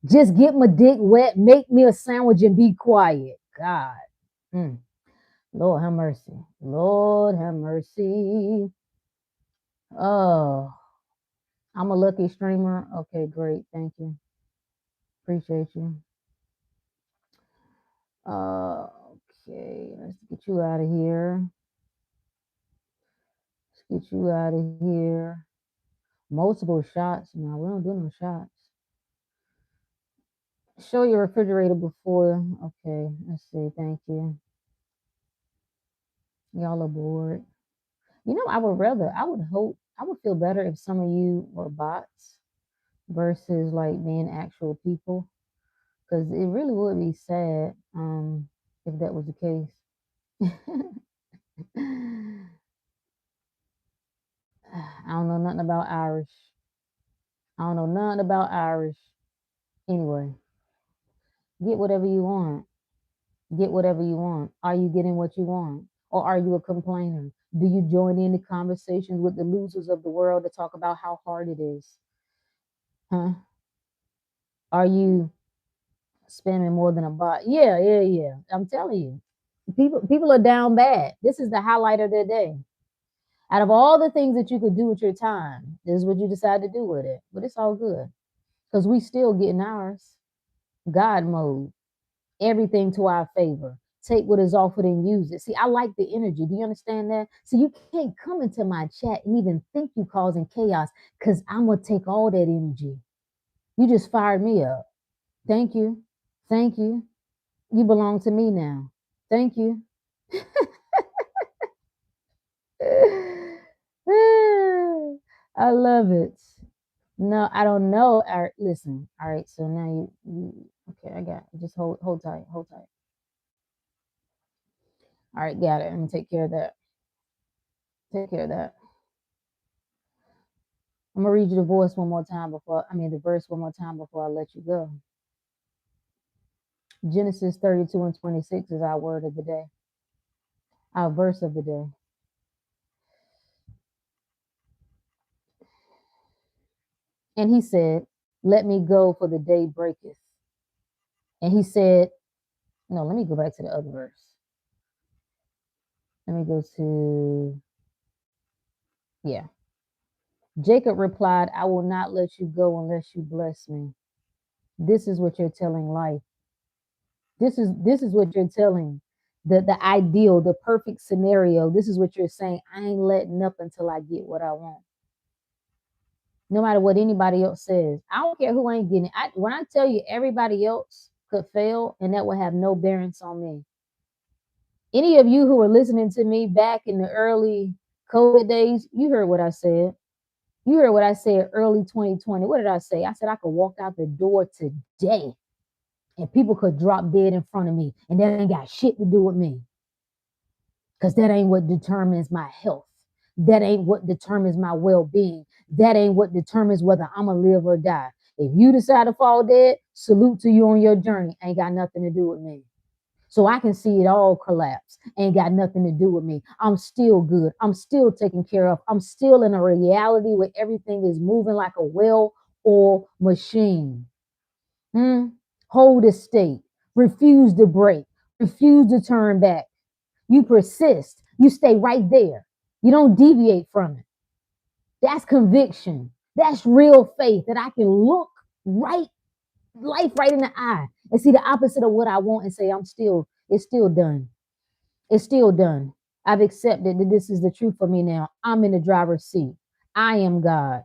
Just get my dick wet, make me a sandwich, and be quiet. God. Mm. Lord have mercy. Lord have mercy. Oh, I'm a lucky streamer. Okay, great. Thank you. Appreciate you. Okay, let's get you out of here. Let's get you out of here. Multiple shots. No, we don't do no shots. Show your refrigerator before. Okay, let's see. Thank you. Y'all are bored. You know, I would feel better if some of you were bots versus like being actual people. Because it really would be sad if that was the case. I don't know nothing about Irish. I don't know nothing about Irish. Anyway, get whatever you want. Get whatever you want. Are you getting what you want? Or are you a complainer? Do you join in the conversations with the losers of the world to talk about how hard it is? Huh? Are you spamming more than a bot? Yeah. I'm telling you, people are down bad. This is the highlight of their day. Out of all the things that you could do with your time, this is what you decide to do with it. But it's all good because we still getting ours. God mode, everything to our favor. Take what is offered and use it. See, I like the energy. Do you understand that? So you can't come into my chat and even think you causing chaos because I'm gonna take all that energy. You just fired me up. Thank you. Thank you. You belong to me now. Thank you. I love it. No, I don't know. All right, listen. All right, so now you okay, I got it. Just hold tight, hold tight. All right, got it. Let me take care of that. Take care of that. I'm gonna read you the voice one more time the verse one more time before I let you go. Genesis 32 and 26 is our word of the day, our verse of the day. And he said, let me go, for the day breaketh. And he said, no, let me go back to the other verse. Let me go to, yeah. Jacob replied, I will not let you go unless you bless me. This is what you're telling life. This is what you're telling the ideal, the perfect scenario. This is what you're saying. I ain't letting up until I get what I want. No matter what anybody else says. I don't care who ain't getting it. When I tell you everybody else could fail and that will have no bearance on me. Any of you who were listening to me back in the early COVID days, you heard what I said. You heard what I said early 2020. What did I say? I said I could walk out the door today and people could drop dead in front of me and that ain't got shit to do with me. Because that ain't what determines my health. That ain't what determines my well-being. That ain't what determines whether I'm going to live or die. If you decide to fall dead, salute to you on your journey. Ain't got nothing to do with me. So I can see it all collapse. Ain't got nothing to do with me. I'm still good. I'm still taken care of. I'm still in a reality where everything is moving like a well-oiled machine. Hold a state. Refuse to break. Refuse to turn back. You persist. You stay right there. You don't deviate from it. That's conviction. That's real faith that I can look life right in the eye and see the opposite of what I want and say, it's still done. It's still done. I've accepted that this is the truth for me now. I'm in the driver's seat. I am God.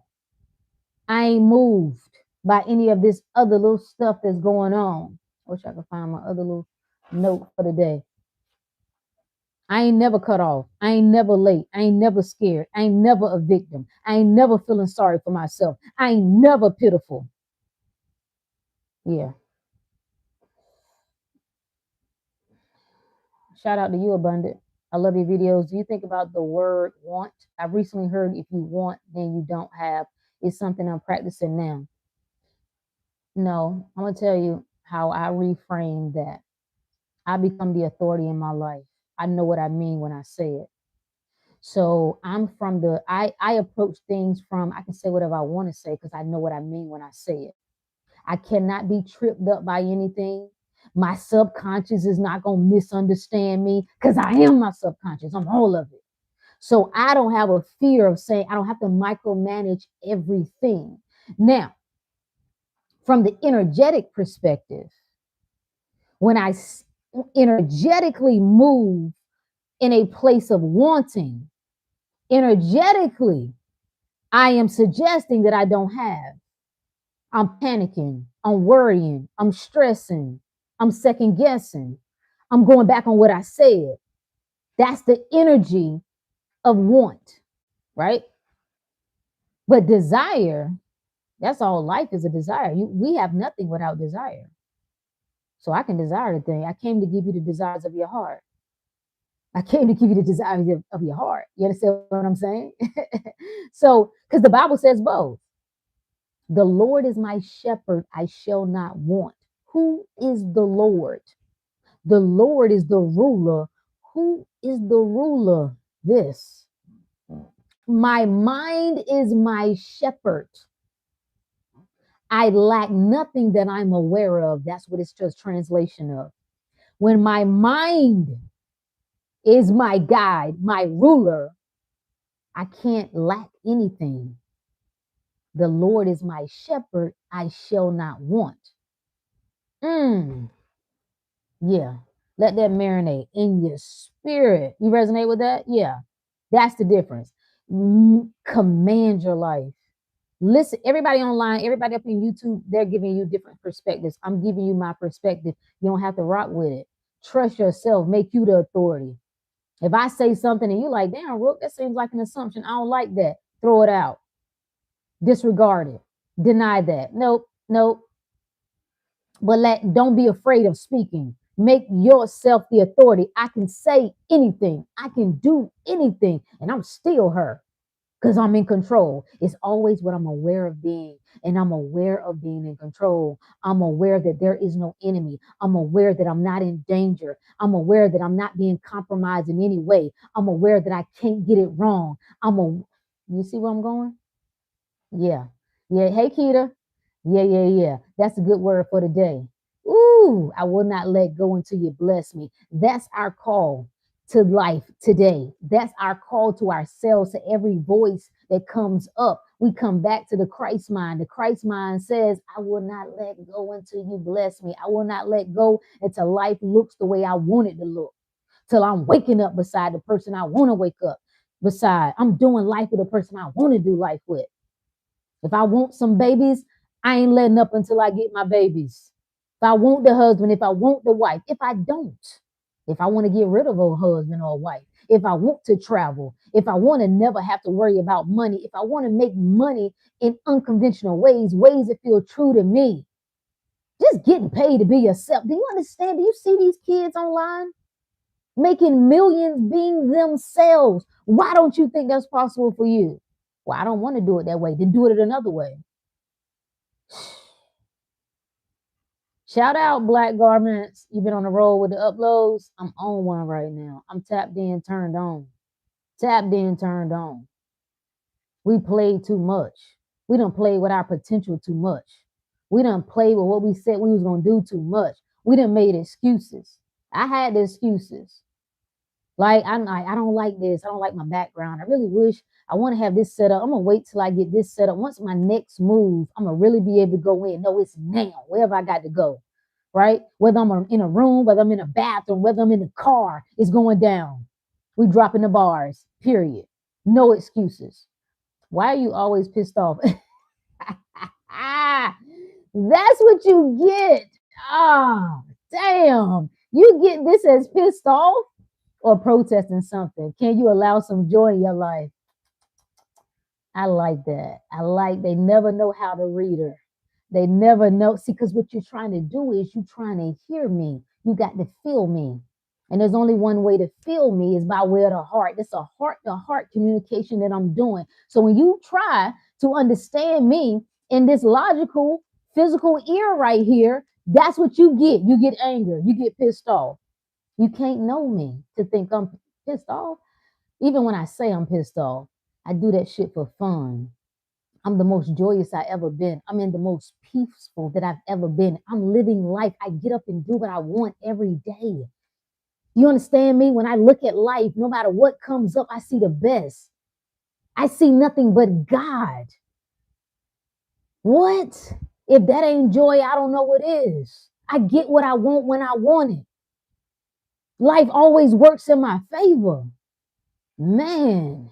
I ain't moved by any of this other little stuff that's going on. I wish I could find my other little note for the day. I ain't never cut off. I ain't never late. I ain't never scared. I ain't never a victim. I ain't never feeling sorry for myself. I ain't never pitiful. Yeah. Shout out to you, Abundant. I love your videos. Do you think about the word want? I've recently heard if you want, then you don't have. It's something I'm practicing now. No, I'm going to tell you how I reframe that. I become the authority in my life. I know what I mean when I say it. So I'm from I approach things from, I can say whatever I want to say because I know what I mean when I say it. I cannot be tripped up by anything. My subconscious is not going to misunderstand me because I am my subconscious. I'm all of it. So I don't have a fear of saying, I don't have to micromanage everything. Now, from the energetic perspective, when I energetically move in a place of wanting, energetically, I am suggesting that I don't have. I'm panicking. I'm worrying. I'm stressing. I'm second guessing. I'm going back on what I said. That's the energy of want, right? But desire, that's all life is, a desire. We have nothing without desire. So I can desire the thing. I came to give you the desires of your heart. I came to give you the desires of your heart. You understand what I'm saying? So, because the Bible says both. The Lord is my shepherd, I shall not want. Who is the Lord? The Lord is the ruler. Who is the ruler? This. My mind is my shepherd. I lack nothing that I'm aware of. That's what it's just translation of. When my mind is my guide, my ruler, I can't lack anything. The Lord is my shepherd, I shall not want. Yeah. Let that marinate in your spirit. You resonate with that? Yeah. That's the difference. Command your life. Listen, everybody online, everybody up in YouTube, they're giving you different perspectives. I'm giving you my perspective. You don't have to rock with it. Trust yourself. Make you the authority. If I say something and you're like, damn, Rook, that seems like an assumption. I don't like that. Throw it out. Disregard it. Deny that. Nope. Nope. But don't be afraid of speaking. Make yourself the authority. I can say anything. I can do anything. And I'm still her because I'm in control. It's always what I'm aware of being. And I'm aware of being in control. I'm aware that there is no enemy. I'm aware that I'm not in danger. I'm aware that I'm not being compromised in any way. I'm aware that I can't get it wrong. You see where I'm going? Yeah. Yeah. Hey, Keita. Yeah. That's a good word for today. Ooh, I will not let go until you bless me. That's our call to life today. That's our call to ourselves, to every voice that comes up. We come back to the Christ mind. The Christ mind says, I will not let go until you bless me. I will not let go until life looks the way I want it to look. Till I'm waking up beside the person I want to wake up beside. I'm doing life with the person I want to do life with. If I want some babies, I ain't letting up until I get my babies. If I want the husband, if I want the wife, if I don't, if I want to get rid of a husband or a wife, if I want to travel, if I want to never have to worry about money, if I want to make money in unconventional ways, ways that feel true to me, just getting paid to be yourself. Do you understand? Do you see these kids online making millions being themselves? Why don't you think that's possible for you? Well, I don't want to do it that way. Then do it another way. Shout out Black Garments. You've been on the roll with the uploads. I'm on one right now. I'm tapped in, turned on. Tapped in, turned on. We played too much. We done played with our potential too much. We done played with what we said we was going to do too much. We done made excuses. I had the excuses. Like, I don't like this. I don't like my background. I really wish I want to have this set up. I'm going to wait till I get this set up. Once my next move, I'm going to really be able to go in. No, it's now, wherever I got to go, right? Whether I'm in a room, whether I'm in a bathroom, whether I'm in the car, it's going down. We dropping the bars, period. No excuses. Why are you always pissed off? That's what you get. Ah, damn. You get this as pissed off or protesting something. Can you allow some joy in your life? I like that. They never know how to read her. They never know. See, because what you're trying to do is you're trying to hear me. You got to feel me. And there's only one way to feel me is by way of the heart. It's a heart-to-heart communication that I'm doing. So when you try to understand me in this logical, physical ear right here, that's what you get. You get anger. You get pissed off. You can't know me to think I'm pissed off. Even when I say I'm pissed off, I do that shit for fun. I'm the most joyous I ever been. I'm in the most peaceful that I've ever been. I'm living life. I get up and do what I want every day. You understand me? When I look at life, no matter what comes up, I see the best. I see nothing but God. What? If that ain't joy, I don't know what is. I get what I want when I want it. Life always works in my favor. Man.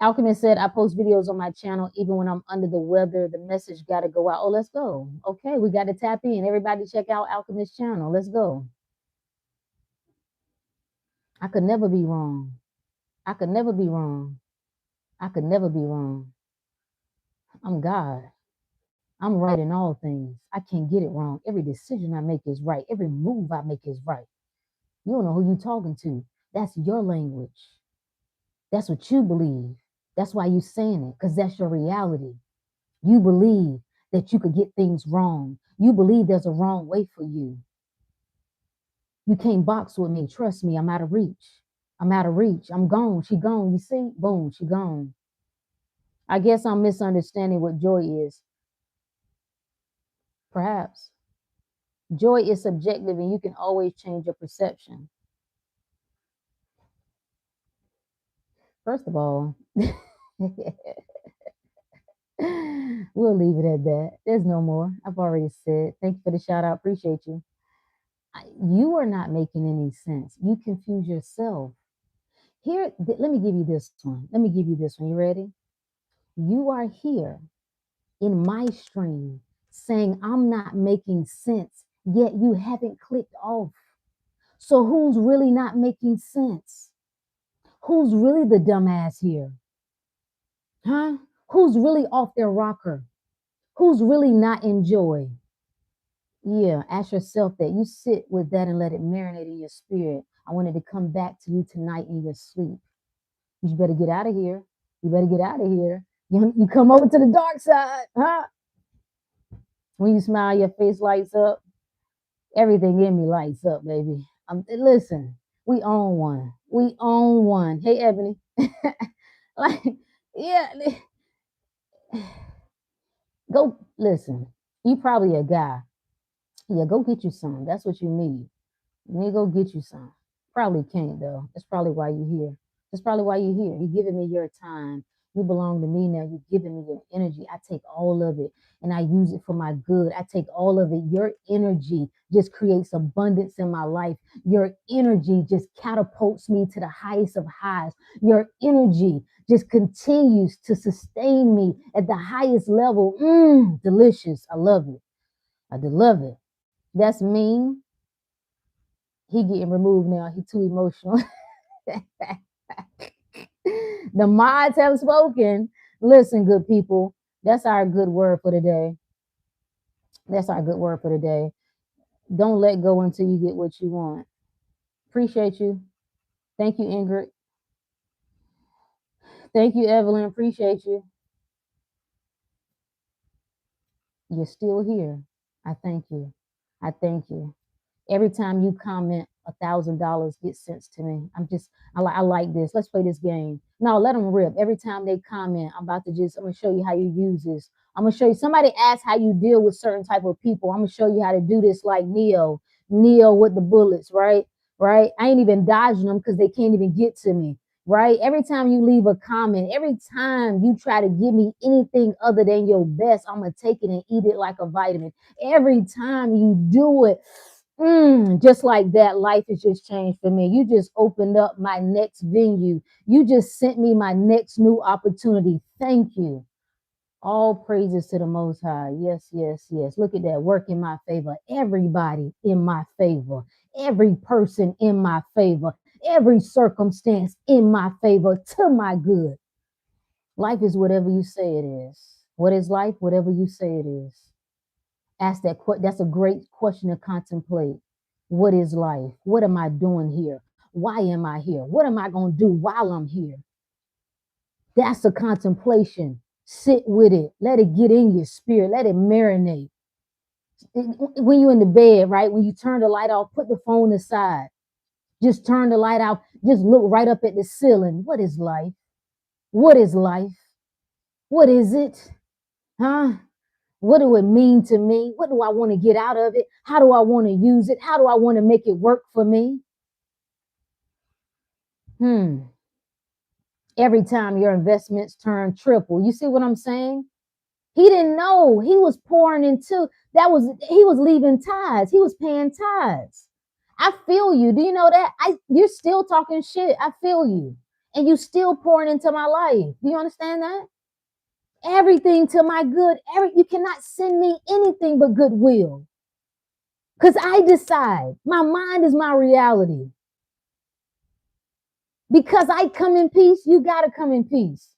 Alchemist said, I post videos on my channel even when I'm under the weather. The message got to go out. Oh, let's go. Okay, we got to tap in. Everybody check out Alchemist channel. Let's go. I could never be wrong. I could never be wrong. I could never be wrong. I'm God. I'm right in all things. I can't get it wrong. Every decision I make is right. Every move I make is right. You don't know who you're talking to. That's your language. That's what you believe. That's why you're saying it, because that's your reality. You believe that you could get things wrong. You believe there's a wrong way for you. You can't box with me. Trust me, I'm out of reach. I'm out of reach. I'm gone. She gone. You see? Boom, she gone. I guess I'm misunderstanding what joy is. Perhaps. Joy is subjective and you can always change your perception. First of all, we'll leave it at that. There's no more. I've already said. Thank you for the shout out. Appreciate you. You are not making any sense. You confuse yourself. Here, let me give you this one. Let me give you this one. You ready? You are here in my stream saying I'm not making sense, yet you haven't clicked off. So who's really not making sense? Who's really the dumbass here? Huh? Who's really off their rocker? Who's really not in joy? Yeah, ask yourself that. You sit with that and let it marinate in your spirit. I wanted to come back to you tonight in your sleep. You better get out of here. You better get out of here. You come over to the dark side, huh? When you smile, your face lights up. Everything in me lights up, baby. Listen, we own one. We own one. Hey, Ebony. Like, yeah. Go listen. You probably a guy. Yeah, go get you some. That's what you need. You need to go get you some. Probably can't though. That's probably why you're here. That's probably why you're here. You're giving me your time. You belong to me now. You're giving me your energy. I take all of it and I use it for my good. I take all of it. Your energy just creates abundance in my life. Your energy just catapults me to the highest of highs. Your energy just continues to sustain me at the highest level. Delicious. I love it. I love it. That's mean. He getting removed now. He too emotional. The mods have spoken. Listen, good people. That's our good word for today. That's our good word for today. Don't let go until you get what you want. Appreciate you. Thank you, Ingrid. Thank you, Evelyn. Appreciate you. You're still here. I thank you. I thank you. Every time you comment, $1,000 gets sent to me. I like this. Let's play this game. No, let them rip. Every time they comment, I'm going to show you how you use this. I'm going to show you. Somebody asked how you deal with certain type of people. I'm going to show you how to do this like Neo with the bullets, right? Right. I ain't even dodging them because they can't even get to me. Right. Every time you leave a comment, every time you try to give me anything other than your best, I'm going to take it and eat it like a vitamin. Every time you do it, just like that, life has just changed for me. You just opened up my next venue. You just sent me my next new opportunity. Thank you. All praises to the Most High. Yes, yes, yes. Look at that. Work in my favor. Everybody in my favor. Every person in my favor. Every circumstance in my favor, to my good. Life is whatever you say it is. What is life? Whatever you say it is. Ask that. That's a great question to contemplate. What is life? What am I doing here? Why am I here? What am I going to do while I'm here? That's a contemplation. Sit with it. Let it get in your spirit. Let it marinate. When you're in the bed, right? When you turn the light off, put the phone aside. Just turn the light out. Just look right up at the ceiling. What is life? What is life? What is it? Huh? What do it mean to me? What do I want to get out of it? How do I want to use it? How do I want to make it work for me? Every time your investments turn triple. You see what I'm saying? He didn't know. He was pouring into he was leaving tithes. He was paying tithes. I feel you. Do you know that? You're still talking shit. I feel you. And you still pouring into my life. Do you understand that? Everything to my good. You cannot send me anything but goodwill. Because I decide. My mind is my reality. Because I come in peace, you got to come in peace.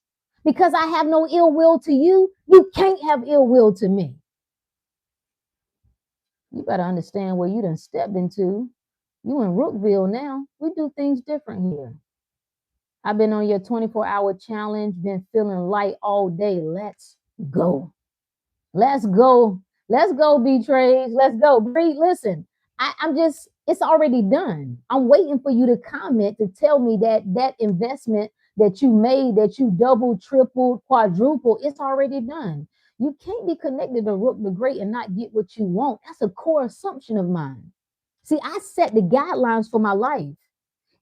Because I have no ill will to you, you can't have ill will to me. You better understand where you done stepped into. You in Rookville now. We do things different here. I've been on your 24-hour challenge, been feeling light all day. Let's go. Let's go. Let's go, B-Trades. Let's go. Bree, listen, it's already done. I'm waiting for you to comment to tell me that investment that you made, that you doubled, tripled, quadrupled, it's already done. You can't be connected to Rook the Great and not get what you want. That's a core assumption of mine. See, I set the guidelines for my life.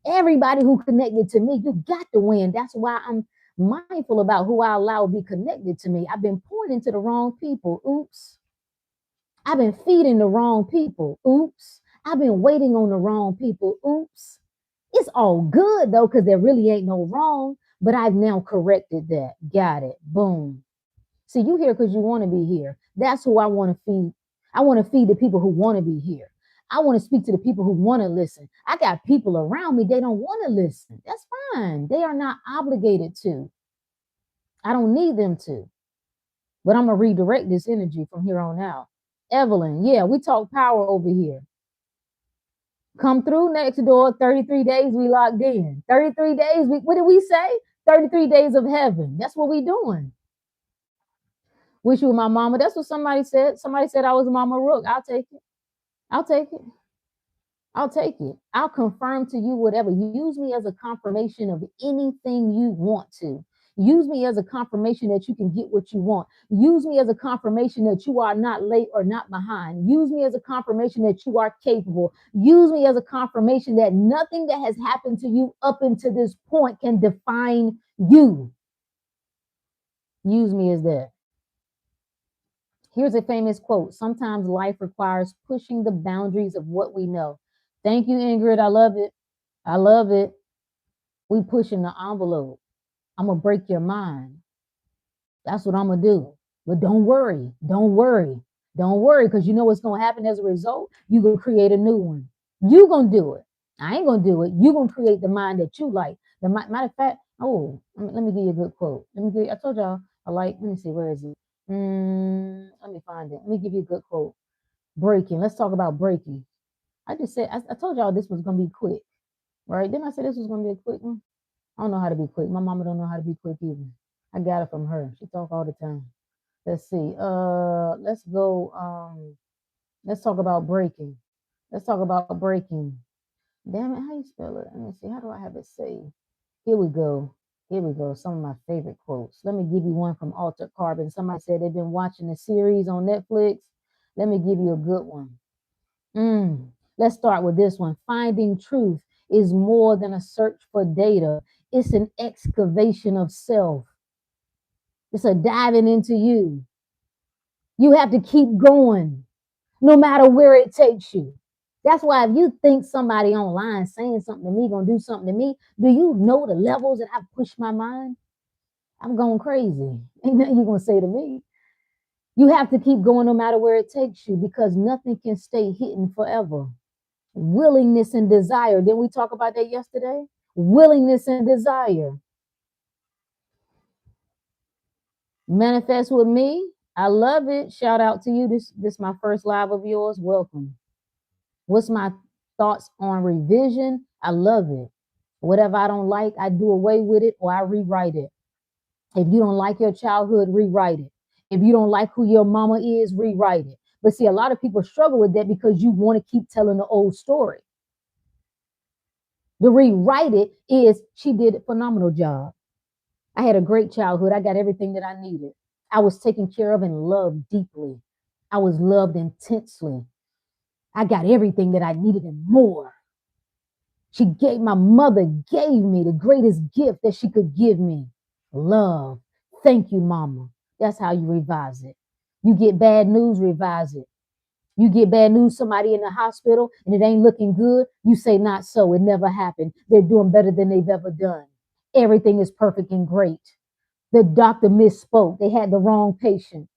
Everybody who connected to me, you got to win. That's why I'm mindful about who I allow to be connected to me. I've been pointing to the wrong people. Oops. I've been feeding the wrong people. Oops. I've been waiting on the wrong people. Oops. It's all good though, because there really ain't no wrong. But I've now corrected that. Got it. Boom. See, you here because you want to be here. That's who I want to feed. I want to feed the people who want to be here. I want to speak to the people who want to listen. I got people around me, they don't want to listen. That's fine. They are not obligated to. I don't need them to. But I'm going to redirect this energy from here on out. Evelyn, yeah, we talk power over here. Come through next door. 33 days we locked in. 33 days. What did we say? 33 days of heaven. That's what we doing. Wish you were my mama. That's what somebody said. Somebody said I was Mama Rook. I'll take it. I'll take it. I'll take it. I'll confirm to you whatever. Use me as a confirmation of anything you want to. Use me as a confirmation that you can get what you want. Use me as a confirmation that you are not late or not behind. Use me as a confirmation that you are capable. Use me as a confirmation that nothing that has happened to you up until this point can define you. Use me as that. Here's a famous quote. Sometimes life requires pushing the boundaries of what we know. Thank you, Ingrid. I love it. I love it. We pushing the envelope. I'm going to break your mind. That's what I'm going to do. But don't worry. Don't worry. Don't worry, because you know what's going to happen as a result? You're going to create a new one. You're going to do it. I ain't going to do it. You're going to create the mind that you like. The matter of fact, let me give you a good quote. I told y'all I like, let me see, where is it? Let me find it. Let me give you a good quote. Breaking. Let's talk about breaking. I just said, I told y'all this was going to be quick, right? Didn't I say this was going to be a quick one? I don't know how to be quick. My mama don't know how to be quick either. I got it from her. She talk all the time. Let's see. Let's go. Let's talk about breaking. Let's talk about breaking. Damn it, how you spell it? Let me see. How do I have it saved? Here we go. Here we go. Some of my favorite quotes. Let me give you one from Altered Carbon. Somebody said they've been watching the series on Netflix. Let me give you a good one. Let's start with this one. Finding truth is more than a search for data. It's an excavation of self. It's a diving into you. You have to keep going, no matter where it takes you. That's why if you think somebody online saying something to me, gonna do something to me, do you know the levels that I've pushed my mind? I'm going crazy. Ain't nothing you gonna say to me. You have to keep going no matter where it takes you, because nothing can stay hidden forever. Willingness and desire. Didn't we talk about that yesterday? Willingness and desire. Manifest with me. I love it. Shout out to you. This my first live of yours. Welcome. What's my thoughts on revision? I love it. Whatever I don't like, I do away with it or I rewrite it. If you don't like your childhood, rewrite it. If you don't like who your mama is, rewrite it. But see, a lot of people struggle with that because you want to keep telling the old story. The rewrite it is, she did a phenomenal job. I had a great childhood. I got everything that I needed. I was taken care of and loved deeply. I was loved intensely. I got everything that I needed and more. My mother gave me the greatest gift that she could give me. Love. Thank you, mama. That's how you revise it. You get bad news, revise it. You get bad news, somebody in the hospital, and it ain't looking good. You say, not so. It never happened. They're doing better than they've ever done. Everything is perfect and great. The doctor misspoke. They had the wrong patient.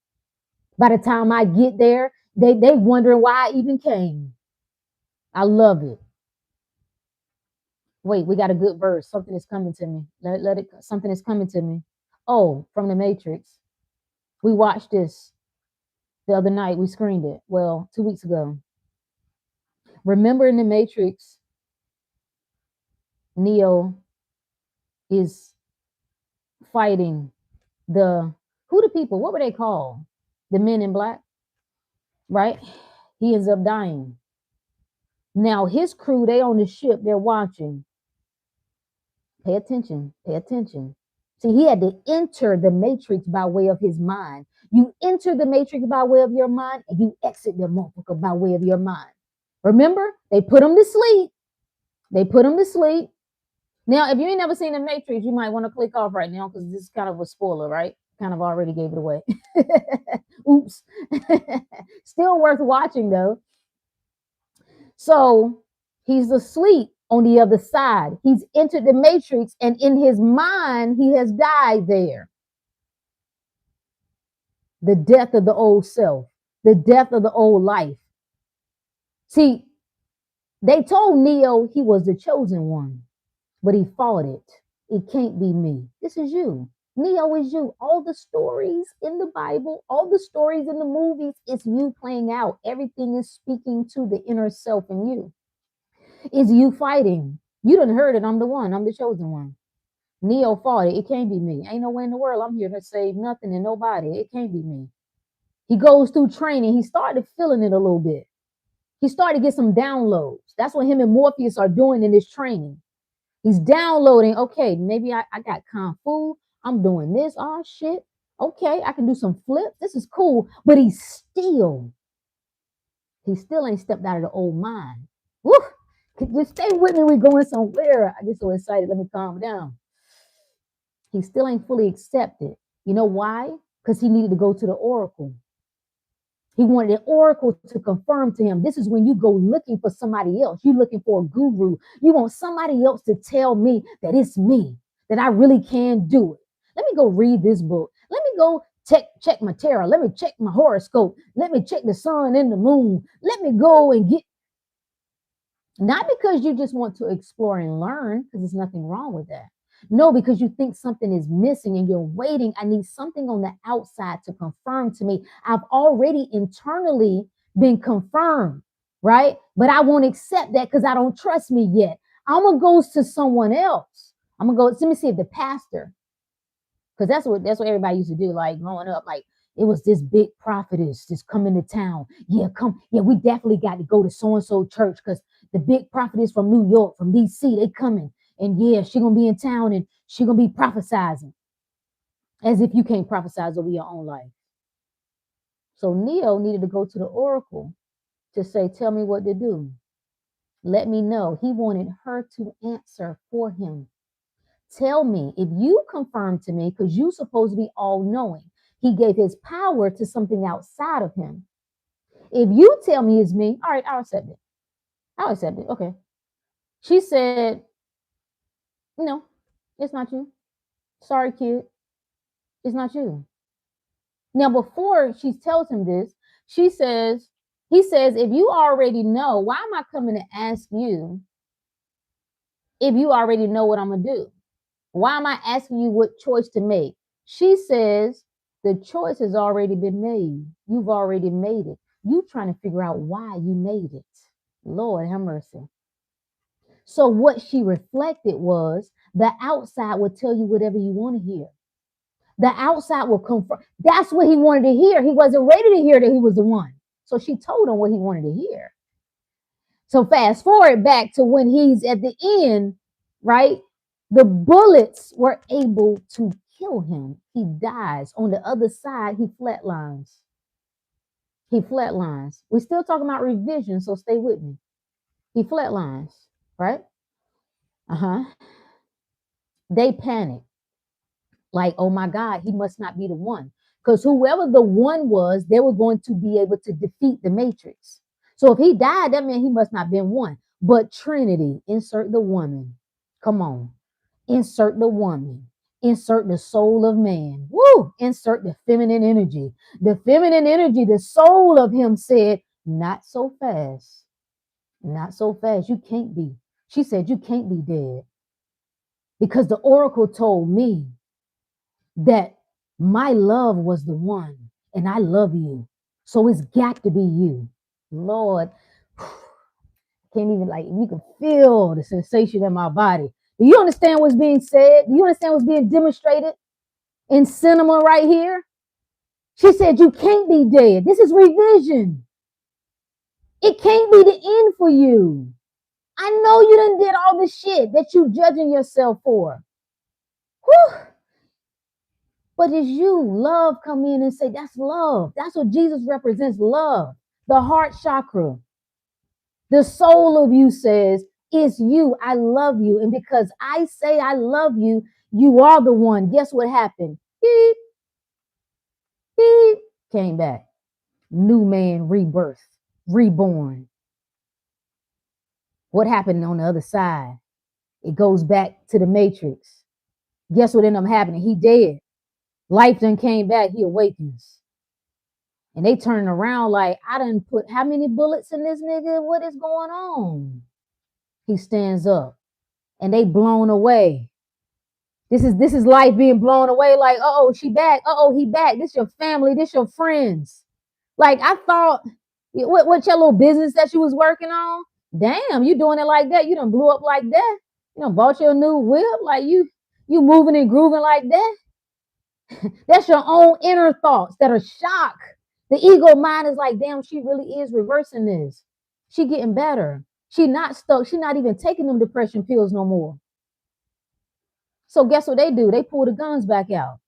By the time I get there, they wondering why I even came. I love it. Wait, we got a good verse. Something is coming to me. Something is coming to me. Oh, from the Matrix. We watched this the other night. We screened it. Well, 2 weeks ago. Remember in the Matrix, Neo is fighting the people? What were they called? The men in black, right? He ends up dying. Now his crew, they on the ship, they're watching. Pay attention, pay attention. See, he had to enter the Matrix by way of his mind. You enter the matrix by way of your mind and you exit the motherfucker by way of your mind. Remember, they put them to sleep. They put them to sleep. Now, if you ain't never seen the Matrix, you might want to click off right now because this is kind of a spoiler, right? Kind of already gave it away. Oops. Still worth watching though. So he's asleep on the other side. He's entered the matrix, and in his mind, he has died there. The death of the old self, the death of the old life. See, they told Neo he was the chosen one, but he fought it. It can't be me. This is you. Neo is you. All the stories in the Bible, all the stories in the movies, it's you playing out. Everything is speaking to the inner self in you. Is you fighting. You done heard it. I'm the one. I'm the chosen one. Neo fought it. It can't be me. Ain't no way in the world I'm here to save nothing and nobody. It can't be me. He goes through training. He started feeling it a little bit. He started to get some downloads. That's what him and Morpheus are doing in this training. He's downloading. Okay, maybe I got Kung Fu. I'm doing this. Oh, shit. Okay, I can do some flips. This is cool. But he still ain't stepped out of the old mind. Woo! Just stay with me. We're going somewhere. I get so excited. Let me calm down. He still ain't fully accepted. You know why? Because he needed to go to the oracle. He wanted an oracle to confirm to him. This is when you go looking for somebody else. You're looking for a guru. You want somebody else to tell me that it's me, that I really can do it. Let me go read this book. Let me go check my tarot. Let me check my horoscope. Let me check the sun and the moon. Let me go and get. Not because you just want to explore and learn, because there's nothing wrong with that. No, because you think something is missing and you're waiting. I need something on the outside to confirm to me. I've already internally been confirmed, right? But I won't accept that because I don't trust me yet. I'm going to go to someone else. I'm going to go, let me see if the pastor, because that's what everybody used to do, like growing up, like it was this big prophetess just coming to town. Yeah, come. Yeah, we definitely got to go to so-and-so church because the big prophetess from New York, from DC, they coming. And yeah, she gonna be in town and she gonna be prophesizing. As if you can't prophesize over your own life. So Neo needed to go to the oracle to say, tell me what to do. Let me know. He wanted her to answer for him. Tell me, if you confirm to me, because you're supposed to be all-knowing, he gave his power to something outside of him. If you tell me it's me, all right, I'll accept it. I'll accept it. Okay. She said, no, it's not you. Sorry, kid. It's not you. Now, before she tells him this, he says, if you already know, why am I coming to ask you if you already know what I'm going to do? Why am I asking you what choice to make? She says, the choice has already been made. You've already made it. You trying to figure out why you made it. Lord have mercy. So what she reflected was the outside will tell you whatever you want to hear. The outside will confirm. That's what he wanted to hear. He wasn't ready to hear that he was the one. So she told him what he wanted to hear. So fast forward back to when he's at the end, right? The bullets were able to kill him. He dies. On the other side, he flatlines. He flatlines. We're still talking about revision, so stay with me. He flatlines, right? They panic. Like, oh my God, he must not be the one. Because whoever the one was, they were going to be able to defeat the Matrix. So if he died, that meant he must not have been one. But Trinity, insert the woman. Come on. Insert the woman. Insert the soul of man. Woo! Insert the feminine energy. The feminine energy, the soul of him said, not so fast. Not so fast. You can't be. She said, you can't be dead. Because the oracle told me that my love was the one and I love you. So it's got to be you. Lord, can't even, like, you can feel the sensation in my body. Do you understand what's being said? Do you understand what's being demonstrated in cinema right here? She said, you can't be dead. This is revision. It can't be the end for you. I know you done did all the shit that you judging yourself for. Whew. But it's you. Love come in and say, that's love. That's what Jesus represents, love. The heart chakra. The soul of you says, it's you. I love you. And because I say I love you, you are the one. Guess what happened? Beep, beep, came back. New man, rebirth, reborn. What happened on the other side? It goes back to the matrix. Guess what ended up happening? He dead. Life then came back. He awakens. And they turn around like, I done put how many bullets in this nigga? What is going on? He stands up and they blown away. This is life being blown away. Like, oh, she back. He back. This your family. This your friends. Like, I thought, what your little business that you was working on? Damn, you doing it like that? You done blew up like that? You done bought your new whip? Like you moving and grooving like that? That's your own inner thoughts that are shock. The ego mind is like, damn, she really is reversing this. She getting better. She not stuck. She not even taking them depression pills no more. So guess what they do? They pull the guns back out.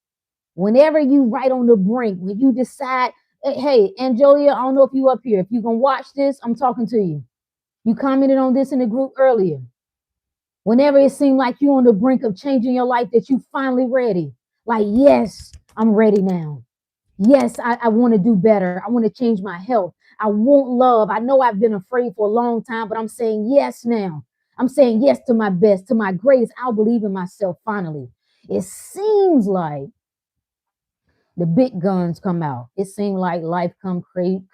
Whenever you right on the brink, when you decide, hey, Angelia, I don't know if you up here. If you can watch this, I'm talking to you. You commented on this in the group earlier. Whenever it seemed like you're on the brink of changing your life, that you finally ready. Like, yes, I'm ready now. Yes, I want to do better. I want to change my health. I want love. I know I've been afraid for a long time, but I'm saying yes now. I'm saying yes to my best, to my greatest. I'll believe in myself finally. It seems like the big guns come out. It seems like life come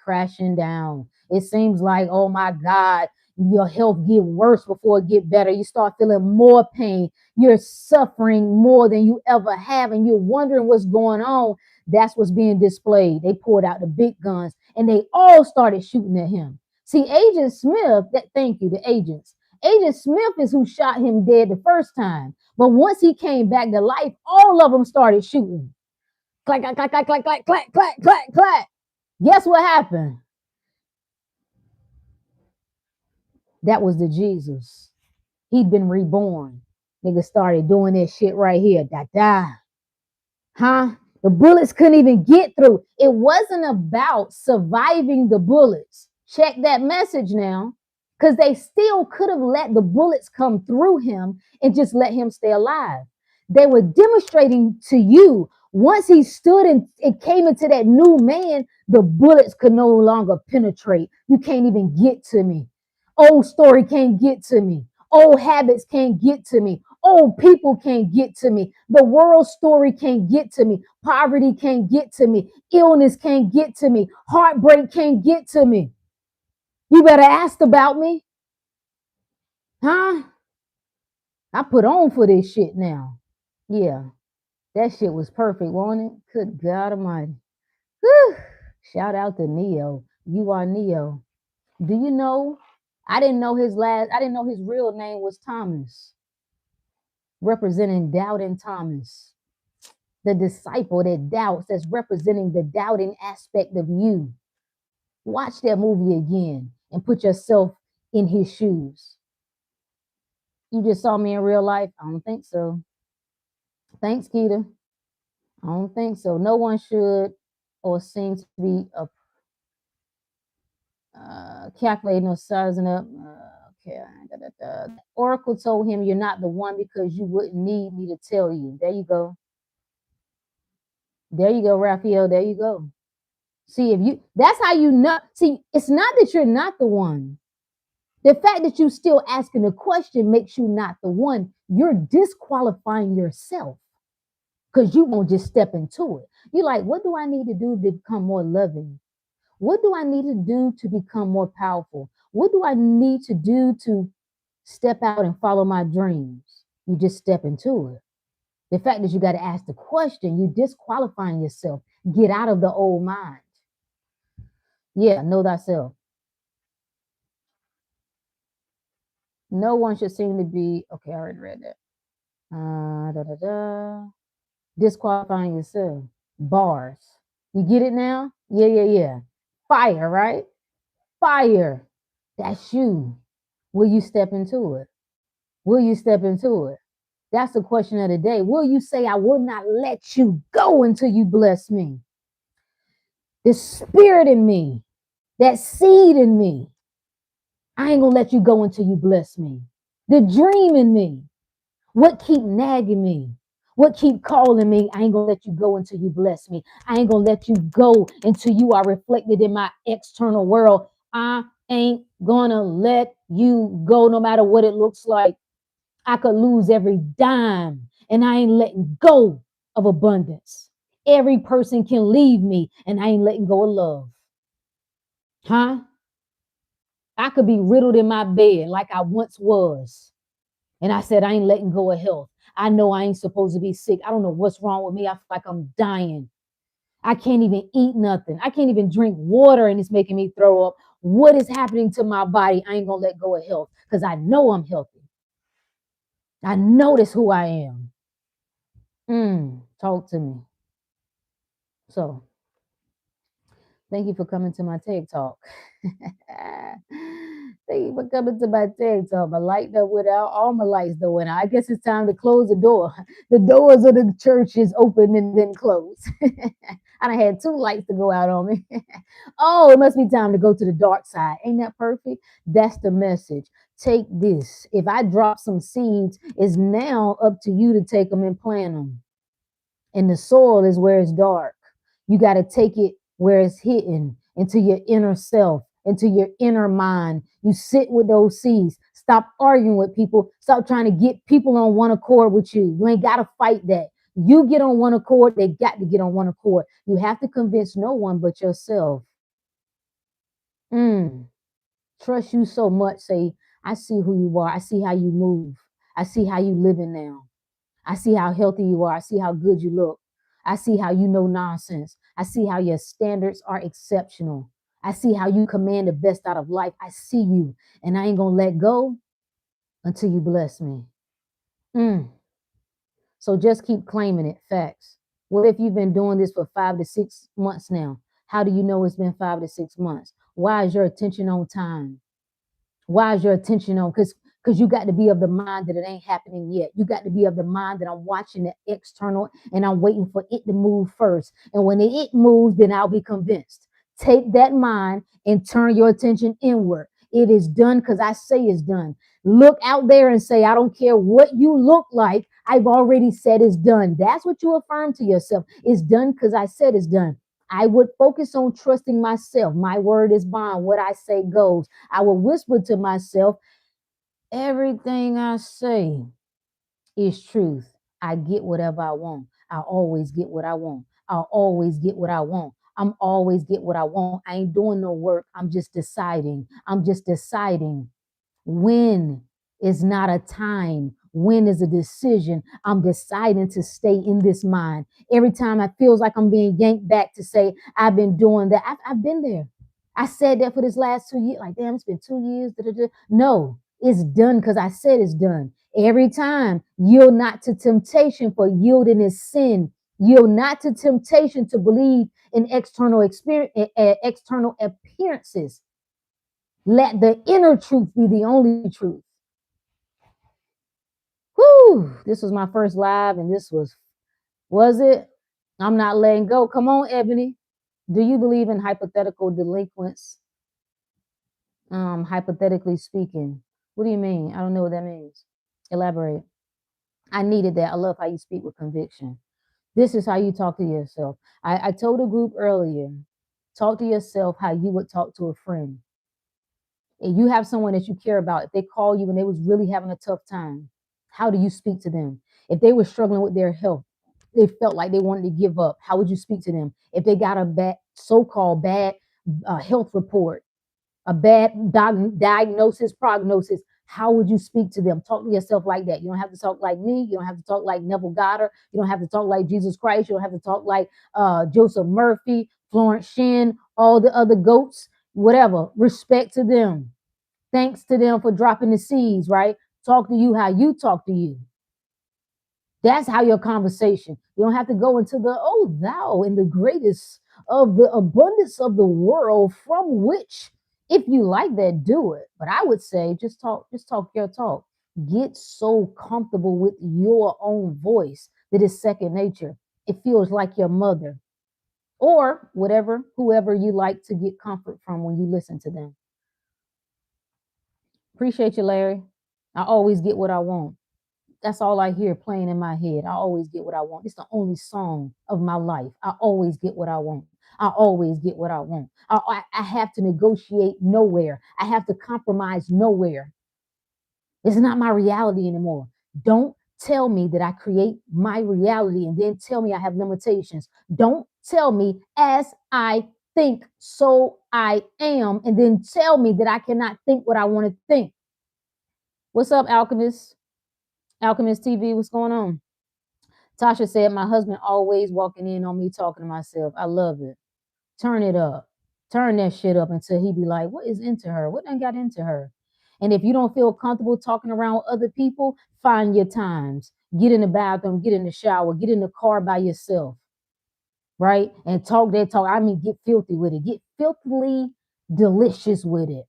crashing down. It seems like, oh my God, your health get worse before it get better. You start feeling more pain. You're suffering more than you ever have, and you're wondering what's going on. That's what's being displayed. They pulled out the big guns, and they all started shooting at him. See, Agent Smith, thank you, the agents. Agent Smith is who shot him dead the first time. But once he came back to life, all of them started shooting. Clack, clack, clack, clack, clack, clack, clack, clack, clack, clack. Guess what happened? That was the Jesus. He'd been reborn. Nigga started doing this shit right here. Da da. Huh? The bullets couldn't even get through. It wasn't about surviving the bullets. Check that message now. Because they still could have let the bullets come through him and just let him stay alive. They were demonstrating to you, once he stood and it came into that new man, the bullets could no longer penetrate. You can't even get to me. Old story can't get to me. Old habits can't get to me. Old people can't get to me. The world story can't get to me. Poverty can't get to me. Illness can't get to me. Heartbreak can't get to me. You better ask about me. Huh? I put on for this shit now. Yeah. That shit was perfect, wasn't it? Good God Almighty. Whew. Shout out to Neo. You are Neo. Do you know? I didn't know his real name was Thomas, representing doubting Thomas, the disciple that doubts, that's representing the doubting aspect of you. Watch that movie again and put yourself in his shoes. You just saw me in real life? I don't think so. Thanks, Keita. I don't think so. No one should or seems to be calculating or sizing up. Okay. Oracle told him, you're not the one because you wouldn't need me to tell you. There you go. There you go, Raphael. There you go. See, that's how you know. See, it's not that you're not the one. The fact that you're still asking the question makes you not the one. You're disqualifying yourself because you won't just step into it. You're like, what do I need to do to become more loving? What do I need to do to become more powerful? What do I need to do to step out and follow my dreams? You just step into it. The fact that you got to ask the question, you disqualifying yourself. Get out of the old mind. Yeah, know thyself. No one should seem to be, okay, I already read that. Disqualifying yourself. Bars. You get it now? Yeah. Fire, right? Fire. That's you. Will you step into it? Will you step into it? That's the question of the day. Will you say, I will not let you go until you bless me? The spirit in me, that seed in me, I ain't gonna let you go until you bless me. The dream in me, what keep nagging me? What keep calling me? I ain't gonna let you go until you bless me. I ain't gonna let you go until you are reflected in my external world. I ain't gonna let you go no matter what it looks like. I could lose every dime and I ain't letting go of abundance. Every person can leave me and I ain't letting go of love. Huh? I could be riddled in my bed like I once was. And I said, I ain't letting go of health. I know I ain't supposed to be sick. I don't know what's wrong with me. I feel like I'm dying. I can't even eat nothing. I can't even drink water and it's making me throw up. What is happening to my body? I ain't going to let go of health because I know I'm healthy. I notice who I am. Talk to me. So, thank you for coming to my TED Talk. Thank you for coming to my TED Talk. My light up without all my lights though, and I guess it's time to close the door. The doors of the church is open and then closed. I done had 2 lights to go out on me. Oh, it must be time to go to the dark side. Ain't that perfect? That's the message. Take this. If I drop some seeds, it's now up to you to take them and plant them. And the soil is where it's dark. You got to take it where it's hidden, into your inner self, into your inner mind. You sit with those seeds. Stop arguing with people. Stop trying to get people on one accord with you. You ain't got to fight that. You get on one accord, they got to get on one accord. You have to convince no one but yourself. Trust you so much. Say, I see who you are. I see how you move. I see how you living now. I see how healthy you are. I see how good you look. I see how you know nonsense. I see how your standards are exceptional. I see how you command the best out of life. I see you, and I ain't going to let go until you bless me. So just keep claiming it. Facts. What if you've been doing this for 5 to 6 months now? How do you know it's been 5 to 6 months? Why is your attention on time? Why is your attention on? Because you got to be of the mind that it ain't happening yet. You got to be of the mind that I'm watching the external and I'm waiting for it to move first. And when it moves, then I'll be convinced. Take that mind and turn your attention inward. It is done because I say it's done. Look out there and say, I don't care what you look like. I've already said it's done. That's what you affirm to yourself. It's done because I said it's done. I would focus on trusting myself. My word is bond. What I say goes. I will whisper to myself, everything I say is truth. I get whatever I want. I always get what I want. I'll always get what I want. I'm always get what I want. I ain't doing no work. I'm just deciding. I'm just deciding. When is not a time. When is a decision. I'm deciding to stay in this mind. Every time I feels like I'm being yanked back to say, I've been doing that. I've been there. I said that for this last 2 years. Like, damn, it's been 2 years. No, it's done because I said it's done. Every time, yield not to temptation, for yielding is sin. Yield not to temptation to believe in external appearances. Let the inner truth be the only truth. Whew, this was my first live, and this was it? I'm not letting go. Come on, Ebony. Do you believe in hypothetical delinquents? Hypothetically speaking. What do you mean? I don't know what that means. Elaborate. I needed that. I love how you speak with conviction. This is how you talk to yourself. I told a group earlier, talk to yourself how you would talk to a friend. If you have someone that you care about, if they call you and they was really having a tough time, how do you speak to them? If they were struggling with their health, they felt like they wanted to give up, how would you speak to them? If they got a bad, so-called bad health report, a bad diagnosis, prognosis, how would you speak to them? Talk to yourself like that. You don't have to talk like me. You don't have to talk like Neville Goddard. You don't have to talk like Jesus Christ. You don't have to talk like Joseph Murphy, Florence Shen, all the other goats, whatever. Respect to them. Thanks to them for dropping the seeds, right? Talk to you how you talk to you. That's how your conversation. You don't have to go into the, oh, thou in the greatest of the abundance of the world, from which, if you like that, do it. But I would say just talk your talk. Get so comfortable with your own voice that it's second nature. It feels like your mother or whoever you like to get comfort from when you listen to them. Appreciate you, Larry. I always get what I want. That's all I hear playing in my head. I always get what I want. It's the only song of my life. I always get what I want. I always get what I want. I have to negotiate nowhere. I have to compromise nowhere. It's not my reality anymore. Don't tell me that I create my reality and then tell me I have limitations. Don't tell me as I think, so I am, and then tell me that I cannot think what I want to think. What's up, Alchemist? Alchemist TV, what's going on? Tasha said, my husband always walking in on me talking to myself. I love it. Turn it up. Turn that shit up until he be like, what is into her? What done got into her? And if you don't feel comfortable talking around other people, find your times. Get in the bathroom, get in the shower, get in the car by yourself, right? And talk that talk. I mean, get filthy with it. Get filthily delicious with it.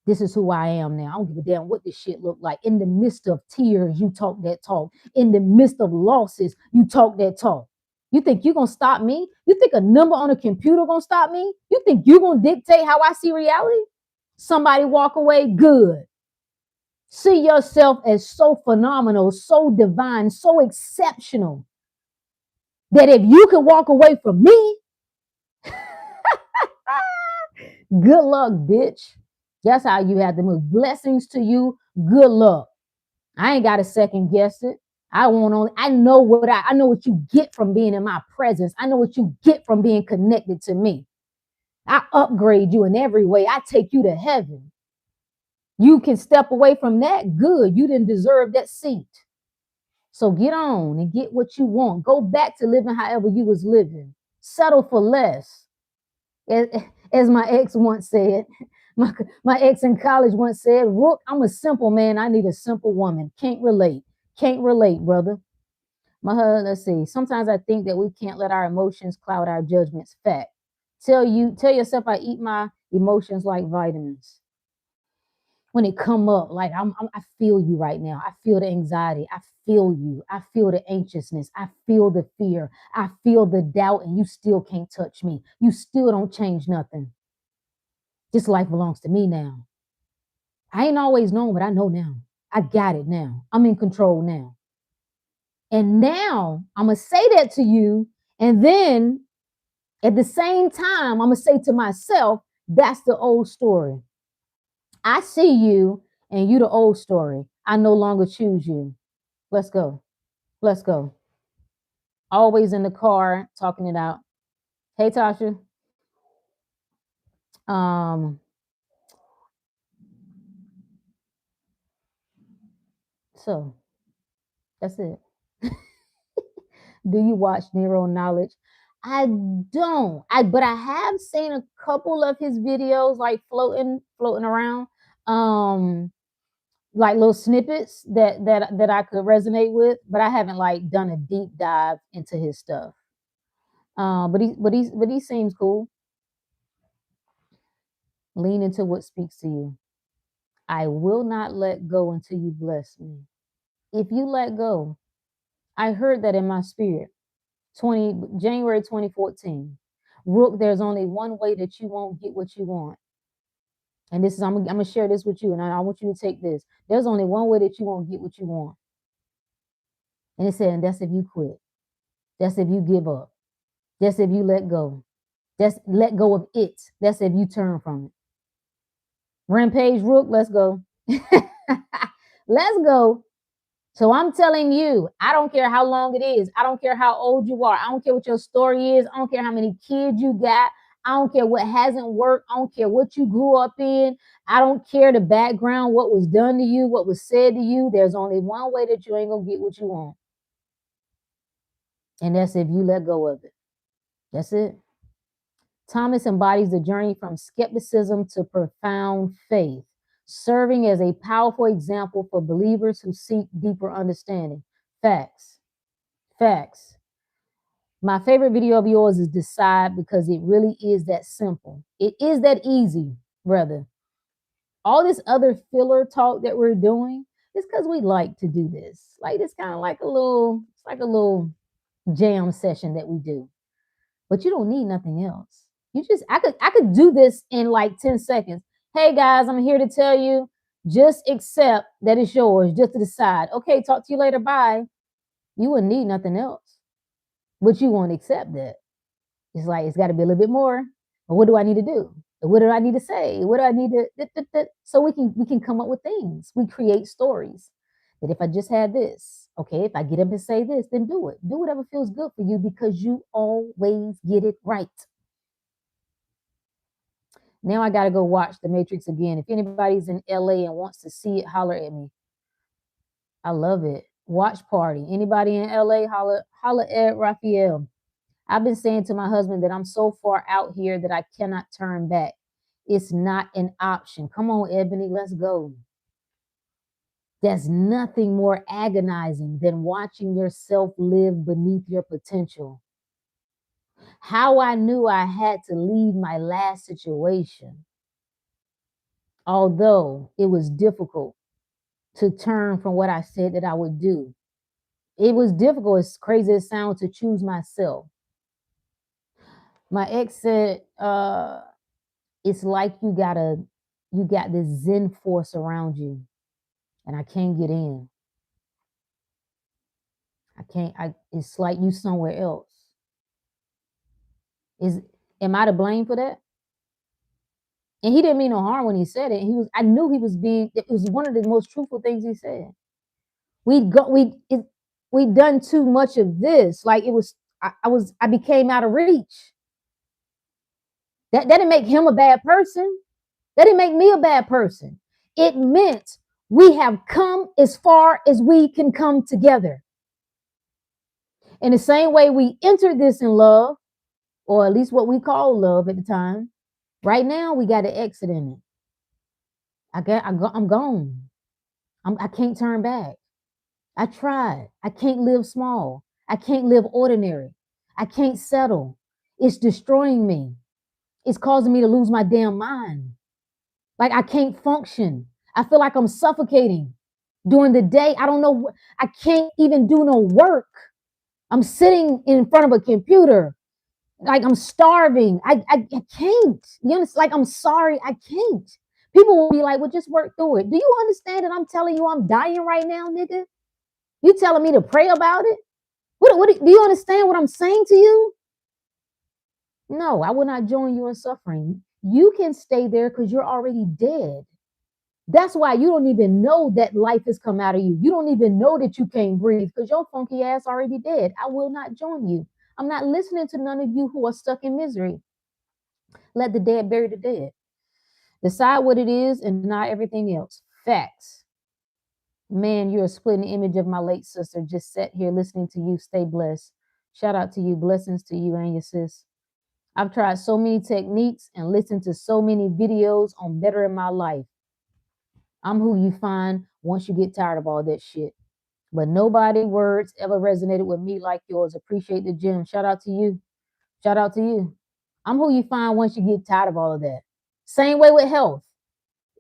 This is who I am now. I don't give a damn what this shit look like. In the midst of tears, you talk that talk. In the midst of losses, you talk that talk. You think you're going to stop me? You think a number on a computer going to stop me? You think you're going to dictate how I see reality? Somebody walk away, good. See yourself as so phenomenal, so divine, so exceptional that if you can walk away from me, good luck, bitch. That's how you have to move. Blessings to you. Good luck. I ain't got to second guess it. I know what you get from being in my presence. I know what you get from being connected to me. I upgrade you in every way. I take you to heaven. You can step away from that. Good. You didn't deserve that seat. So get on and get what you want. Go back to living however you was living. Settle for less. As my ex once said, my ex in college once said, Rook, I'm a simple man. I need a simple woman. Can't relate. Can't relate, brother. Let's see. Sometimes I think that we can't let our emotions cloud our judgments. Fact. Tell yourself I eat my emotions like vitamins. When it come up, like I feel you right now. I feel the anxiety. I feel you. I feel the anxiousness. I feel the fear. I feel the doubt, and you still can't touch me. You still don't change nothing. This life belongs to me now. I ain't always known, but I know now. I got it now. I'm in control now. And now I'm going to say that to you. And then at the same time, I'm going to say to myself, that's the old story. I see you and you the old story. I no longer choose you. Let's go. Let's go. Always in the car talking it out. Hey, Tasha. So that's it. Do you watch Nero Knowledge? I don't. But I have seen a couple of his videos like floating around. Like little snippets that I could resonate with, but I haven't like done a deep dive into his stuff. But he seems cool. Lean into what speaks to you. I will not let go until you bless me. If you let go, I heard that in my spirit. January 2014. Rook, there's only one way that you won't get what you want. And this is, I'm gonna share this with you, and I want you to take this. There's only one way that you won't get what you want. And it said, and that's if you quit. That's if you give up. That's if you let go. That's let go of it. That's if you turn from it. Rampage Rook, let's go. Let's go. So I'm telling you, I don't care how long it is. I don't care how old you are. I don't care what your story is. I don't care how many kids you got. I don't care what hasn't worked. I don't care what you grew up in. I don't care the background, what was done to you, what was said to you. There's only one way that you ain't going to get what you want. And that's if you let go of it. That's it. Thomas embodies the journey from skepticism to profound faith, serving as a powerful example for believers who seek deeper understanding. Facts. Facts. My favorite video of yours is Decide, because it really is that simple. It is that easy, brother. All this other filler talk that we're doing is because we like to do this. Like it's kind of like it's like a little jam session that we do. But you don't need nothing else. I could do this in like 10 seconds. Hey guys, I'm here to tell you, just accept that it's yours, just to decide. Okay, talk to you later. Bye. You wouldn't need nothing else. But you won't accept that. It's like it's got to be a little bit more. But what do I need to do? What do I need to say? What do I need to so we can come up with things. We create stories. That if I just had this, okay, if I get up and say this, then do it. Do whatever feels good for you because you always get it right. Now I gotta go watch The Matrix again. If anybody's in LA and wants to see it, holler at me. I love it. Watch party. Anybody in LA, holler at Raphael. I've been saying to my husband that I'm so far out here that I cannot turn back. It's not an option. Come on, Ebony, let's go. There's nothing more agonizing than watching yourself live beneath your potential. How I knew I had to leave my last situation, although it was difficult to turn from what I said that I would do. It was difficult, as crazy as it sounds, to choose myself. My ex said, it's like you got this Zen force around you, and I can't get in. It's like you somewhere else. Am I to blame for that? And he didn't mean no harm when he said it. I knew he was it was one of the most truthful things he said. We'd done too much of this. Like I became out of reach. That didn't make him a bad person. That didn't make me a bad person. It meant we have come as far as we can come together. In the same way we entered this in love, or at least what we call love at the time, right now we got to exit in it. I'm gone. I can't turn back. I tried. I can't live small. I can't live ordinary. I can't settle. It's destroying me. It's causing me to lose my damn mind. Like I can't function. I feel like I'm suffocating during the day. I don't know. I can't even do no work. I'm sitting in front of a computer. Like I'm starving. I can't. You understand? Like I'm sorry. I can't. People will be like, well, just work through it. Do you understand that I'm telling you I'm dying right now, nigga? You telling me to pray about it? What do you understand what I'm saying to you? No, I will not join you in suffering. You can stay there because you're already dead. That's why you don't even know that life has come out of you. You don't even know that you can't breathe because your funky ass already dead. I will not join you. I'm not listening to none of you who are stuck in misery. Let the dead bury the dead. Decide what it is and deny everything else. Facts. Man, you're a splitting image of my late sister. Just sat here listening to you. Stay blessed. Shout out to you. Blessings to you and your sis. I've tried so many techniques and listened to so many videos on bettering my life. I'm who you find once you get tired of all that shit. But nobody words ever resonated with me like yours. Appreciate the gem. Shout out to you. Shout out to you. I'm who you find once you get tired of all of that. Same way with health.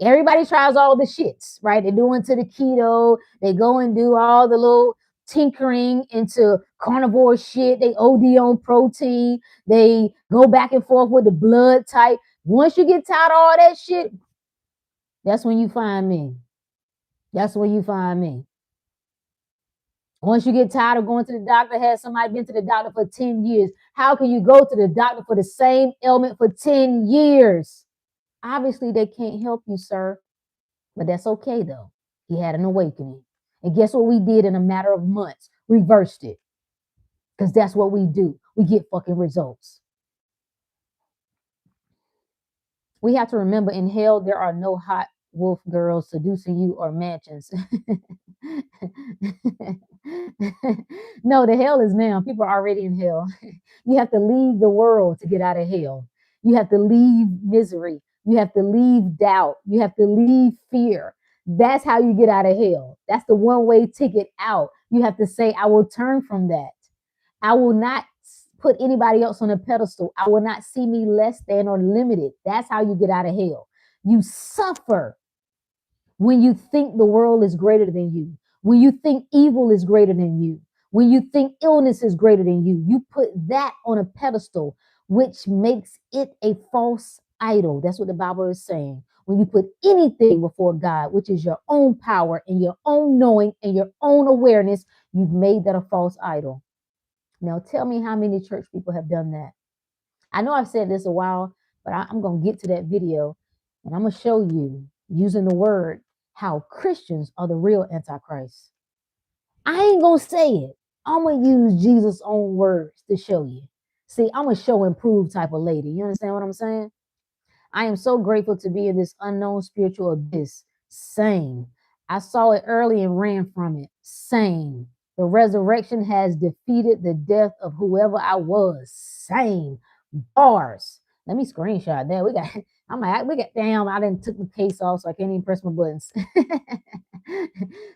Everybody tries all the shits, right? They do into the keto. They go and do all the little tinkering into carnivore shit. They OD on protein. They go back and forth with the blood type. Once you get tired of all that shit, that's when you find me. That's where you find me. Once you get tired of going to the doctor, has somebody been to the doctor for 10 years? How can you go to the doctor for the same ailment for 10 years? Obviously, they can't help you, sir. But that's okay, though. He had an awakening. And guess what we did in a matter of months? Reversed it. Because that's what we do. We get fucking results. We have to remember, in hell, there are no hot wolf girls seducing you or mansions. No, the hell is now. People are already in hell. You have to leave the world to get out of hell. You have to leave misery. You have to leave doubt. You have to leave fear. That's how you get out of hell. That's the one-way ticket out. You have to say, I will turn from that. I will not put anybody else on a pedestal. I will not see me less than or limited. That's how you get out of hell. You suffer When you think the world is greater than you, when you think evil is greater than you, when you think illness is greater than you put that on a pedestal, which makes it a false idol. That's what the Bible is saying. When you put anything before God, which is your own power and your own knowing and your own awareness, you've made that a false idol. Now, tell me how many church people have done that. I know I've said this a while, but I'm going to get to that video and I'm going to show you using the word how Christians are the real Antichrist. I ain't going to say it. I'm going to use Jesus' own words to show you. See, I'm a show and prove type of lady. You understand what I'm saying? I am so grateful to be in this unknown spiritual abyss. Same. I saw it early and ran from it. Same. The resurrection has defeated the death of whoever I was. Same. Bars. Let me screenshot that. We got damn, I didn't took the case off, so I can't even press my buttons.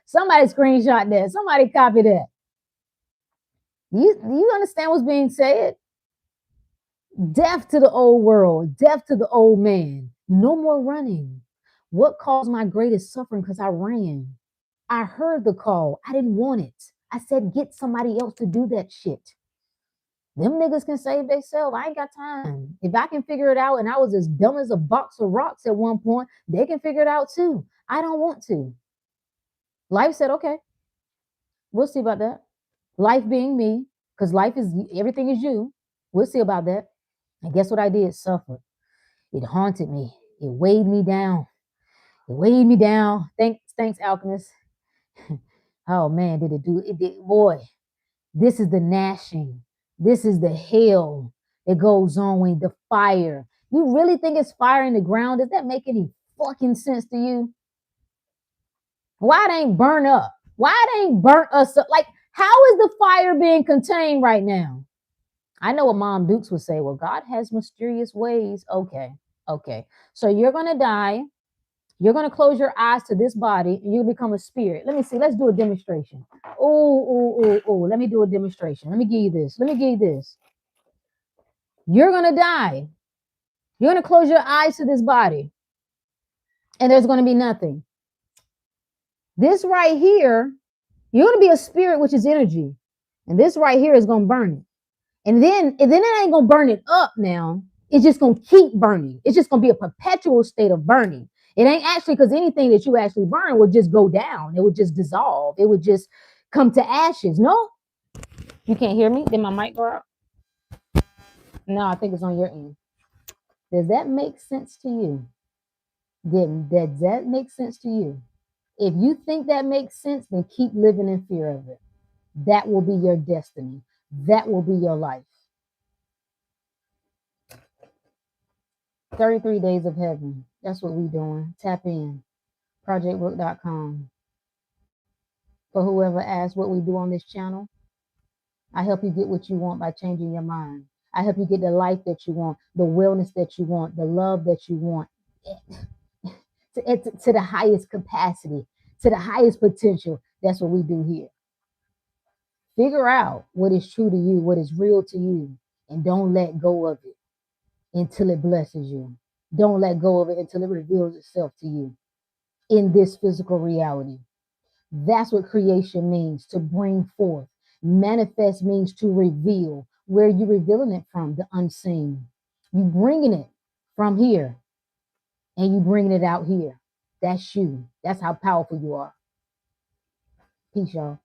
Somebody screenshot that. Somebody copy that. Do you understand what's being said? Death to the old world, death to the old man. No more running. What caused my greatest suffering? Because I ran. I heard the call. I didn't want it. I said, get somebody else to do that shit. Them niggas can save themselves. I ain't got time. If I can figure it out, and I was as dumb as a box of rocks at one point, they can figure it out too. I don't want to. Life said, okay, we'll see about that. Life being me, because life is everything is you. We'll see about that. And guess what I did? Suffer. It haunted me. It weighed me down. It weighed me down. Thanks, Alchemist. Oh man, did it do it? Did, boy, this is the gnashing. This is the hell that goes on when the fire. You really think it's fire in the ground? Does that make any fucking sense to you? Why it ain't burn up? Why it ain't burnt us up? Like, how is the fire being contained right now? I know what Mom Dukes would say. Well, God has mysterious ways. Okay. So you're gonna die. You're gonna close your eyes to this body, and you become a spirit. Let me see. Let's do a demonstration. Oh. Let me do a demonstration. Let me give you this. You're gonna die. You're gonna close your eyes to this body, and there's gonna be nothing. This right here, you're gonna be a spirit, which is energy, and this right here is gonna burn it. And then it ain't gonna burn it up now. It's just gonna keep burning. It's just gonna be a perpetual state of burning. It ain't actually, because anything that you actually burn will just go down. It would just dissolve. It would just come to ashes. No, you can't hear me. Did my mic go out? No, I think it's on your end. Does that make sense to you? Does that make sense to you? If you think that makes sense, then keep living in fear of it. That will be your destiny. That will be your life. 33 days of heaven. That's what we're doing. Tap in. ProjectBrook.com. For whoever asks what we do on this channel, I help you get what you want by changing your mind. I help you get the life that you want, the wellness that you want, the love that you want, to the highest capacity, to the highest potential. That's what we do here. Figure out what is true to you, what is real to you, and don't let go of it until it blesses you. Don't let go of it until it reveals itself to you in this physical reality. That's what creation means, to bring forth. Manifest means to reveal. Where are you revealing it from? The unseen. You bringing it from here and you bringing it out here. That's you. That's how powerful you are. Peace, y'all.